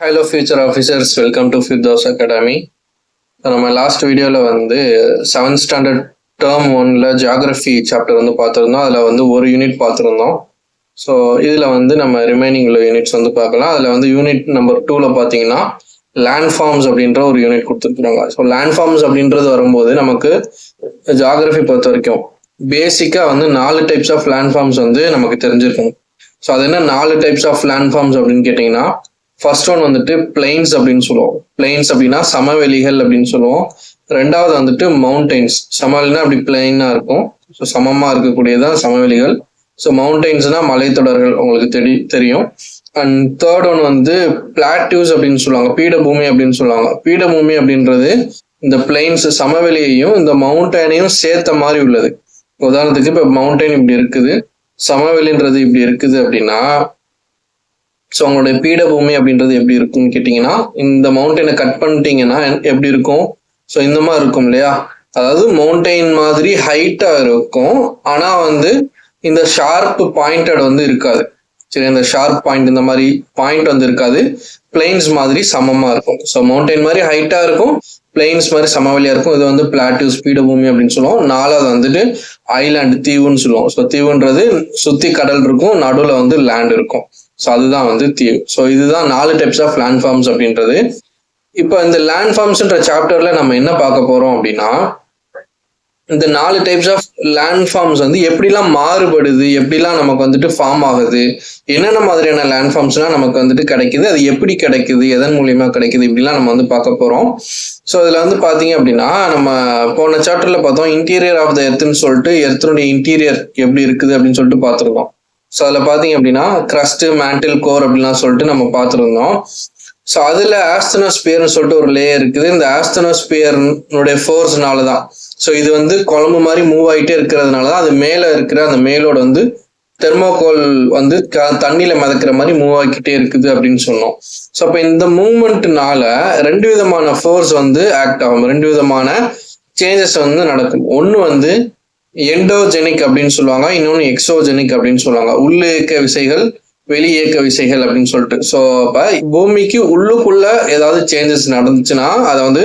Hello future officers, welcome to Firdaus academy. நம்ம last வீடியோவில் வந்து 7th ஸ்டாண்டர்ட் டேர்ம் 1ல் ஜியாகிரஃபி சாப்டர் வந்து பார்த்துருந்தோம். அதில் வந்து ஒரு யூனிட் பார்த்துருந்தோம். ஸோ இதில் வந்து நம்ம ரிமைனிங் உள்ள யூனிட்ஸ் வந்து பார்க்கலாம். அதில் வந்து யூனிட் நம்பர் 2ல் பார்த்தீங்கன்னா லேண்ட் ஃபார்ம்ஸ் அப்படின்ற ஒரு யூனிட் கொடுத்துருக்குறாங்க. ஸோ லேண்ட் ஃபார்ம்ஸ் அப்படின்றது வரும்போது நமக்கு ஜியாகிரஃபி பொறுத்த வரைக்கும் பேசிக்காக வந்து 4 டைப்ஸ் ஆஃப் லேண்ட் ஃபார்ம்ஸ் வந்து நமக்கு தெரிஞ்சிருக்கணும். ஸோ அது என்ன 4 டைப்ஸ் ஆஃப் லேண்ட் ஃபார்ம்ஸ் அப்படின்னு கேட்டிங்கன்னா, ஃபர்ஸ்ட் ஒன் வந்துட்டு பிளெயின்ஸ் அப்படின்னு சொல்லுவோம். பிளெயின்ஸ் அப்படின்னா சமவெளிகள் அப்படின்னு சொல்லுவோம். ரெண்டாவது வந்துட்டு மவுண்டெயின்ஸ். சமவெளினா அப்படி பிளெயினா இருக்கும், ஸோ சமமா இருக்கக்கூடியதான் சமவெளிகள். ஸோ மவுண்டெயின்ஸ்னா மலைத்தொடர்கள், உங்களுக்கு தெரியும். அண்ட் தேர்ட் ஒன் வந்து பிளாட்டியூஸ் அப்படின்னு சொல்லுவாங்க, பீடபூமி அப்படின்னு சொல்லுவாங்க. பீடபூமி அப்படின்றது இந்த பிளெயின்ஸ் சமவெளியையும் இந்த மவுண்டனையும் சேர்த்த மாதிரி உள்ளது. உதாரணத்துக்கு இப்போ மவுண்டெயின் இப்படி இருக்குது, சமவெளின்றது இப்படி இருக்குது அப்படின்னா, ஸோ உங்களுடைய பீடபூமி அப்படின்றது எப்படி இருக்கும்னு கேட்டிங்கன்னா, இந்த மவுண்டெயினை கட் பண்ணிட்டீங்கன்னா எப்படி இருக்கும்? ஸோ இந்த மாதிரி இருக்கும் இல்லையா? அதாவது மவுண்டெயின் மாதிரி ஹைட்டாக இருக்கும், ஆனால் வந்து இந்த ஷார்ப் பாயிண்டட் வந்து இருக்காது. சரி, இந்த ஷார்ப் பாயிண்ட் இந்த மாதிரி பாயிண்ட் வந்து இருக்காது. பிளெயின்ஸ் மாதிரி சமமாக இருக்கும். ஸோ மவுண்டெயின் மாதிரி ஹைட்டாக இருக்கும், பிளெயின்ஸ் மாதிரி சமவெளியாக இருக்கும். இது வந்து பிளாட்டியூஸ், பீடபூமி அப்படின்னு சொல்லுவோம். நாலாவது வந்துட்டு ஐலாண்ட், தீவுன்னு சொல்லுவோம். ஸோ தீவுன்றது சுற்றி கடல் இருக்கும், நடுவில் வந்து லேண்ட் இருக்கும். ஸோ அதுதான் வந்து தீவு. ஸோ இதுதான் 4 டைப்ஸ் ஆஃப் லேண்ட் ஃபார்ம்ஸ் அப்படின்றது. இப்போ இந்த லேண்ட் ஃபார்ம்ஸ்ன்ற சாப்டர்ல நம்ம என்ன பார்க்க போறோம் அப்படின்னா, இந்த 4 டைப்ஸ் ஆஃப் லேண்ட் ஃபார்ம்ஸ் வந்து எப்படிலாம் மாறுபடுது, எப்படிலாம் நமக்கு வந்துட்டு ஃபார்ம் ஆகுது, என்னென்ன மாதிரியான லேண்ட் ஃபார்ம்ஸ்லாம் நமக்கு வந்துட்டு கிடைக்குது, அது எப்படி கிடைக்குது, எதன் மூலியமா கிடைக்குது, இப்படிலாம் நம்ம வந்து பார்க்க போறோம். ஸோ இதுல வந்து பாத்தீங்க அப்படின்னா, நம்ம போன சாப்டர்ல பார்த்தோம் இன்டீரியர் ஆஃப் த எர்த்னு சொல்லிட்டு, எர்த்தனுடைய இன்டீரியர் எப்படி இருக்குது அப்படின்னு சொல்லிட்டு பார்த்துருக்கோம். ஸோ அதில் பார்த்தீங்க அப்படின்னா கிரஸ்ட், மேண்டில், கோர் அப்படின்லாம் சொல்லிட்டு நம்ம பார்த்துருந்தோம். ஸோ அதில் ஆஸ்தனோஸ்பியர்னு சொல்லிட்டு ஒரு லேயர் இருக்குது. இந்த ஆஸ்தனோஸ்பியர்னுடைய ஃபோர்ஸ்னால தான், ஸோ இது வந்து குழம்பு மாதிரி மூவ் ஆகிட்டே இருக்கிறதுனால தான் அது மேலே இருக்கிற அந்த மேலோட வந்து தெர்மோகோல் வந்து தண்ணியில் மிதக்கிற மாதிரி மூவ் ஆகிக்கிட்டே இருக்குது அப்படின்னு சொன்னோம். ஸோ அப்போ இந்த மூவ்மெண்ட்னால 2 விதமான ஃபோர்ஸ் வந்து ஆக்ட் ஆகும், 2 விதமான சேஞ்சஸ் வந்து நடக்கும். ஒன்று வந்து எண்டோஜெனிக் அப்படின்னு சொல்லுவாங்க, இன்னொன்று எக்ஸோஜெனிக் அப்படின்னு சொல்லுவாங்க. உள்ள இயக்க விசைகள், வெளி இயக்க விசைகள் அப்படின்னு சொல்லிட்டு. ஸோ அப்போ பூமிக்கு உள்ளுக்குள்ள ஏதாவது சேஞ்சஸ் நடந்துச்சுன்னா அதை வந்து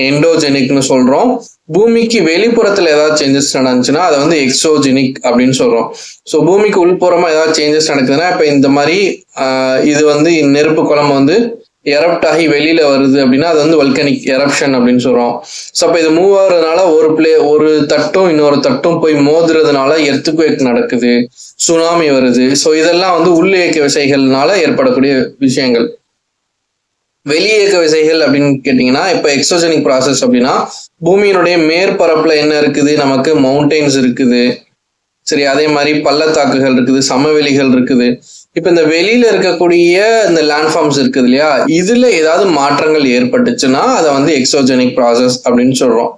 எண்டோஜெனிக்னு சொல்றோம். பூமிக்கு வெளிப்புறத்துல ஏதாவது சேஞ்சஸ் நடந்துச்சுன்னா அதை வந்து எக்ஸோஜெனிக் அப்படின்னு சொல்றோம். ஸோ பூமிக்கு உள்புறமா ஏதாவது சேஞ்சஸ் நடக்குதுன்னா, இப்போ இந்த மாதிரி இது வந்து நெருப்பு குழம்பு வந்து எரப்ட் ஆகி வெளியில வருது அப்படின்னா அது வந்து வல்கனிக் எரப்ஷன் அப்படின்னு சொல்றோம். ஸோ அப்போ இது மூவ் ஆகுறதுனால ஒரு தட்டும் இன்னொரு தட்டும் போய் மோதுறதுனால எர்த்குவேக் நடக்குது, சுனாமி வருது. ஸோ இதெல்லாம் வந்து உள் இயக்க விசைகள்னால ஏற்படக்கூடிய விஷயங்கள். வெளி இயக்க விசைகள் அப்படின்னு கேட்டிங்கன்னா, இப்போ எக்ஸோஜெனிக் ப்ராசஸ் அப்படின்னா பூமியினுடைய மேற்பரப்புல என்ன இருக்குது, நமக்கு மவுண்டெயின்ஸ் இருக்குது, சரி, அதே மாதிரி பள்ளத்தாக்குகள் இருக்குது, சமவெளிகள் இருக்குது. இப்ப இந்த வெளியில இருக்கக்கூடிய இந்த லேண்ட் ஃபார்ம்ஸ் இருக்குது இல்லையா, இதுல ஏதாவது மாற்றங்கள் ஏற்பட்டுச்சுன்னா அதை வந்து எக்ஸோஜெனிக் ப்ராசஸ் அப்படின்னு சொல்றோம்.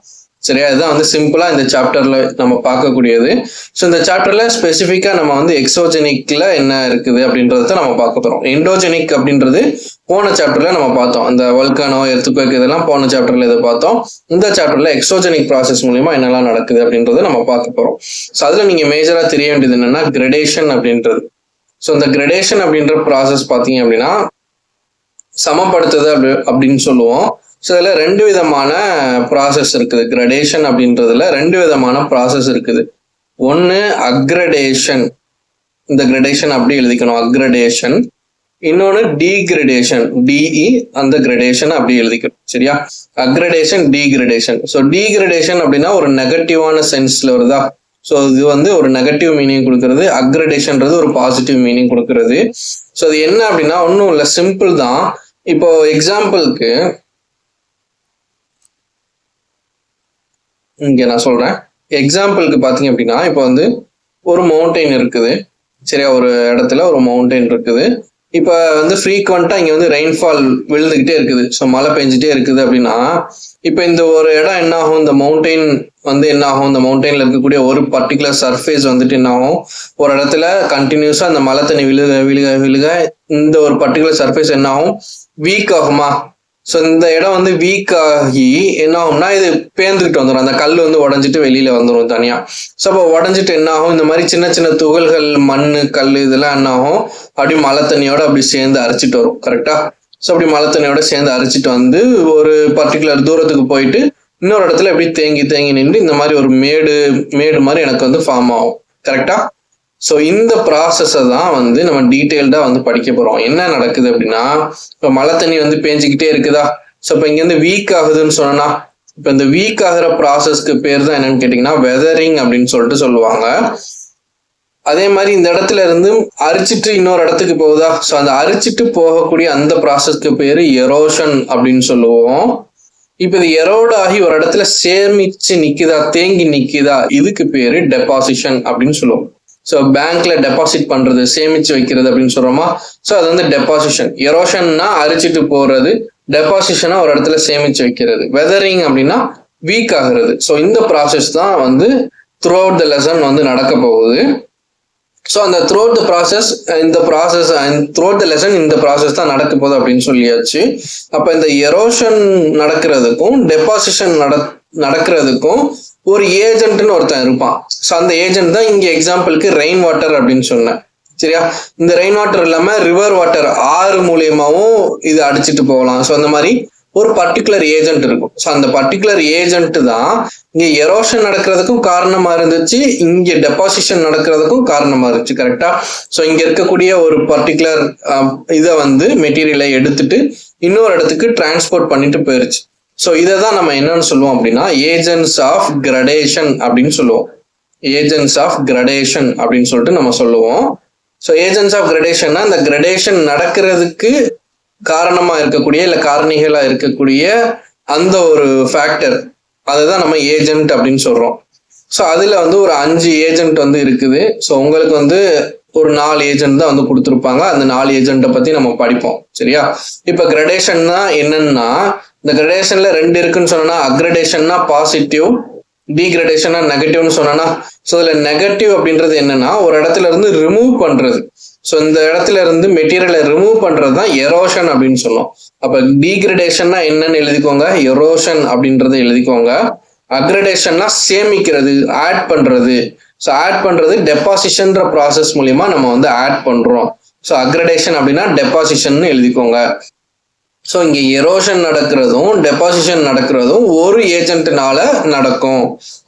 சரியா, இதுதான் வந்து சிம்பிளா இந்த சாப்டர்ல நம்ம பார்க்கக்கூடியது. ஸோ இந்த சாப்டர்ல ஸ்பெசிஃபிக்கா நம்ம வந்து எக்ஸோஜெனிக்ல என்ன இருக்குது அப்படின்றத நம்ம பார்க்க போறோம். எண்டோஜெனிக் அப்படின்றது போன சாப்டர்ல நம்ம பார்த்தோம், இந்த வல்கானோ, எர்த்குவேக் இதெல்லாம் போன சாப்டர்ல இதை பார்த்தோம். இந்த சாப்டர்ல எக்ஸோஜெனிக் ப்ராசஸ் மூலியமா என்னெல்லாம் நடக்குது அப்படின்றத நம்ம பார்க்க போறோம். ஸோ அதுல நீங்க மேஜரா தெரிய வேண்டியது என்னன்னா கிரடேஷன் அப்படின்றது. ஸோ இந்த கிரடேஷன் அப்படின்ற ப்ராசஸ் பார்த்தீங்க அப்படின்னா சமப்படுத்துது அப்படின்னு சொல்லுவோம். ஸோ இதில் 2 விதமான ப்ராசஸ் இருக்குது. கிரடேஷன் அப்படின்றதுல 2 விதமான ப்ராசஸ் இருக்குது. ஒன்று அக்ரடேஷன், இந்த கிரடேஷன் அப்படி எழுதிக்கணும், அக்ரடேஷன். இன்னொன்று டீகிரடேஷன், டிஇ அந்த கிரடேஷன் அப்படி எழுதிக்கணும். சரியா, அக்ரடேஷன், டீகிரடேஷன். ஸோ டீகிரடேஷன் அப்படின்னா ஒரு நெகட்டிவான சென்ஸ்ல வருதா, ஸோ இது வந்து ஒரு நெகட்டிவ் மீனிங் கொடுக்கறது, அக்ரடேஷன்றது ஒரு பாசிட்டிவ் மீனிங் கொடுக்கறது. ஸோ அது என்ன அப்படின்னா ஒன்றும் இல்லை, சிம்பிள் தான். இப்போ எக்ஸாம்பிளுக்கு இங்கே நான் சொல்றேன். எக்ஸாம்பிளுக்கு பார்த்தீங்க அப்படின்னா, இப்போ வந்து ஒரு மவுண்டெயின் இருக்குது, சரியா, ஒரு இடத்துல ஒரு மவுண்டெயின் இருக்குது. இப்போ வந்து ஃப்ரீக்வெண்ட்டாக இங்கே வந்து ரெயின்ஃபால் விழுந்துக்கிட்டே இருக்குது, ஸோ மழை பெஞ்சிட்டே இருக்குது அப்படின்னா, இப்போ இந்த ஒரு இடம் என்ன ஆகும், இந்த மவுண்டெயின் வந்து என்ன ஆகும், இந்த மவுண்டெயின்ல இருக்கக்கூடிய ஒரு பர்டிகுலர் சர்ஃபேஸ் வந்துட்டு என்ன ஆகும், ஒரு இடத்துல கண்டினியூஸா அந்த மழை தண்ணி விழுக விழுக விழுக இந்த ஒரு பர்டிகுலர் சர்ஃபேஸ் என்ன ஆகும், வீக் ஆகுமா. ஸோ இந்த இடம் வந்து வீக் ஆகி என்ன ஆகும்னா இது பேர்ந்துக்கிட்டு வந்துடும், அந்த கல் வந்து உடஞ்சிட்டு வெளியில வந்துடும் தனியா. ஸோ அப்போ உடஞ்சிட்டு என்ன ஆகும், இந்த மாதிரி சின்ன சின்ன துகள்கள், மண், கல் இதெல்லாம் என்ன ஆகும், அப்படி மழை தண்ணியோட அப்படி சேர்ந்து அரைச்சிட்டு வரும். கரெக்டா, ஸோ அப்படி மழை தண்ணியோட சேர்ந்து அரிச்சிட்டு வந்து ஒரு பர்டிகுலர் தூரத்துக்கு போயிட்டு இன்னொரு இடத்துல எப்படி தேங்கி நின்று இந்த மாதிரி ஒரு மேடு மாதிரி எனக்கு வந்து ஃபார்ம் ஆகும். கரெக்டா? ஸோ இந்த ப்ராசஸை தான் வந்து நம்ம டீட்டெயில்டா வந்து படிக்க போறோம். என்ன நடக்குது அப்படின்னா, இப்போ மழை தண்ணி வந்து பேஞ்சிக்கிட்டே இருக்குதா, ஸோ இப்போ இங்க இருந்து வீக் ஆகுதுன்னு சொன்னா, இப்போ இந்த வீக் ஆகுற ப்ராசஸ்க்கு பேர் தான் என்னன்னு கேட்டீங்கன்னா வெதரிங் அப்படின்னு சொல்லிட்டு சொல்லுவாங்க. அதே மாதிரி இந்த இடத்துல இருந்து அரிச்சிட்டு இன்னொரு இடத்துக்கு போகுதா, ஸோ அந்த அரிச்சிட்டு போகக்கூடிய அந்த ப்ராசஸ்க்கு பேரு எரோஷன் அப்படின்னு சொல்லுவோம். இப்போ இது எரோட் ஆகி ஒரு இடத்துல சேமிச்சு நிக்குதா, தேங்கி நிக்குதா, இதுக்கு பேரு டெபாசிஷன் அப்படின்னு சொல்லுவோம். ஸோ பேங்க்ல டெபாசிட் பண்றது, சேமிச்சு வைக்கிறது அப்படின்னு சொல்றோமா, ஸோ அது வந்து டெபாசிஷன். எரோஷன்னா அரிச்சிட்டு போறது, டெபாசிஷனா ஒரு இடத்துல சேமிச்சு வைக்கிறது. வெதரிங் அப்படின்னா வீக் ஆகுறது. ஸோ இந்த ப்ராசஸ் தான் வந்து த்ரூ அவுட் த லெசன் வந்து நடக்க போகுது. ஸோ அந்த through out the process through out the lesson இந்த ப்ராசஸ் தான் நடக்க போகுது அப்படின்னு சொல்லியாச்சு. அப்போ இந்த எரோஷன் நடக்கிறதுக்கும் டெபாசிஷன் நடக்கிறதுக்கும் ஒரு ஏஜென்ட்னு ஒருத்தன் இருப்பான். ஸோ அந்த ஏஜென்ட் தான் இங்க எக்ஸாம்பிளுக்கு ரெயின் வாட்டர் அப்படின்னு சொன்னேன். சரியா? இந்த ரெயின் வாட்டர் இல்லாம ரிவர் வாட்டர், ஆறு மூலியமாவும் இது அடிச்சுட்டு போகலாம். ஸோ அந்த மாதிரி ஒரு பர்டிகுலர் ஏஜென்ட் இருக்கும். ஸோ அந்த பர்டிகுலர் ஏஜென்ட் தான் இங்க எரோஷன் நடக்கிறதுக்கும் காரணமா இருந்துச்சு, இங்க டெபாசிஷன் நடக்கிறதுக்கும் காரணமா இருந்துச்சு. கரெக்டா? ஸோ இங்க இருக்கக்கூடிய ஒரு பர்டிகுலர் இதை வந்து மெட்டீரியலை எடுத்துட்டு இன்னொரு இடத்துக்கு டிரான்ஸ்போர்ட் பண்ணிட்டு போயிருச்சு. ஸோ இதை தான் நம்ம என்னன்னு சொல்லுவோம் அப்படின்னா ஏஜென்ட்ஸ் ஆஃப் கிரடேஷன் அப்படின்னு சொல்லுவோம். ஏஜென்ட்ஸ் ஆஃப் கிரடேஷன் அப்படின்னு சொல்லிட்டு நம்ம சொல்லுவோம். ஸோ ஏஜென்ட்ஸ் ஆஃப் கிரடேஷன்னா இந்த கிரடேஷன் நடக்கிறதுக்கு காரணமா இருக்கக்கூடிய இல்ல காரணிகளா இருக்கக்கூடிய அந்த ஒரு ஃபேக்டர், அதுதான் நம்ம ஏஜென்ட் அப்படின்னு சொல்றோம். ஸோ அதுல வந்து ஒரு 5 ஏஜென்ட் வந்து இருக்குது. ஸோ உங்களுக்கு வந்து ஒரு 4 ஏஜென்ட் தான் வந்து கொடுத்துருப்பாங்க. அந்த 4 ஏஜென்ட்டை பத்தி நம்ம படிப்போம். சரியா? இப்ப கிரடேஷன் தான் என்னன்னா, இந்த கிரடேஷன்ல 2 இருக்குன்னு சொன்னா, அக்ரடேஷன்னா பாசிட்டிவ், டீக்ரடேஷன்னா நெகட்டிவ்னு சொன்னா. ஸோ இதுல நெகட்டிவ் அப்படின்றது என்னன்னா ஒரு இடத்துல இருந்து ரிமூவ் பண்றது. ஸோ இந்த இடத்துல இருந்து மெட்டீரியலை ரிமூவ் பண்றது தான் எரோஷன் அப்படின்னு சொல்லுவோம். அப்ப டீக்ரடேஷன்னா என்னன்னு எழுதிக்கோங்க, எரோஷன் அப்படின்றத எழுதிக்கோங்க. அக்ரடேஷன்னா சேமிக்கிறது, ஆட் பண்றது. ஸோ ஆட் பண்றது டெபாசிஷன்ற ப்ராசஸ் மூலியமா நம்ம வந்து ஆட் பண்றோம். ஸோ அக்ரடேஷன் அப்படின்னா டெபாசிஷன் எழுதிக்கோங்க. ஸோ இங்க எரோஷன் நடக்கிறதும் டெபாசிஷன் நடக்கிறதும் ஒரு ஏஜென்ட்னால நடக்கும்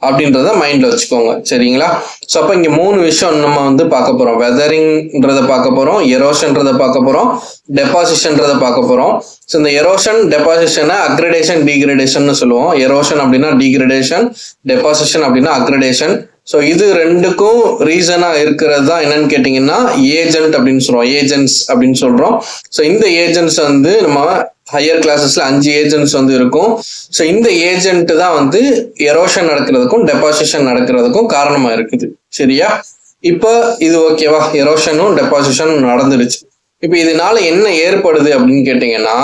அப்படின்றத மைண்ட்ல வச்சுக்கோங்க. சரிங்களா? ஸோ அப்ப இங்க 3 விஷயம் நம்ம வந்து பார்க்க போறோம். வெதரிங்ன்றத பார்க்க போறோம், எரோஷன்றத பார்க்க போறோம், டெபாசிஷன்றத பார்க்க போறோம். ஸோ இந்த எரோஷன் டெபாசிஷனை அக்ரடேஷன் டீக்ரடேஷன் சொல்லுவோம். எரோஷன் அப்படின்னா டீக்ரடேஷன், டெபாசிஷன் அப்படின்னா அக்ரடேஷன். ஸோ இது ரெண்டுக்கும் ரீசனா இருக்கிறது தான் என்னன்னு கேட்டீங்கன்னா ஏஜென்ட் அப்படின்னு சொல்றோம், ஏஜென்ட்ஸ் அப்படின்னு சொல்றோம். ஸோ இந்த ஏஜென்ட்ஸ் வந்து நம்ம ஹையர் கிளாஸஸ்ல 5 ஏஜென்ட்ஸ் வந்து இருக்கும். ஸோ இந்த ஏஜென்ட் தான் வந்து எரோஷன் நடக்கிறதுக்கும் டெபாசிஷன் நடக்கிறதுக்கும் காரணமா இருக்குது. சரியா? இப்போ இது ஓகேவா? எரோஷனும் டெபாசிஷனும் நடந்துருச்சு. இப்போ இதனால என்ன ஏற்படுது அப்படின்னு கேட்டீங்கன்னா,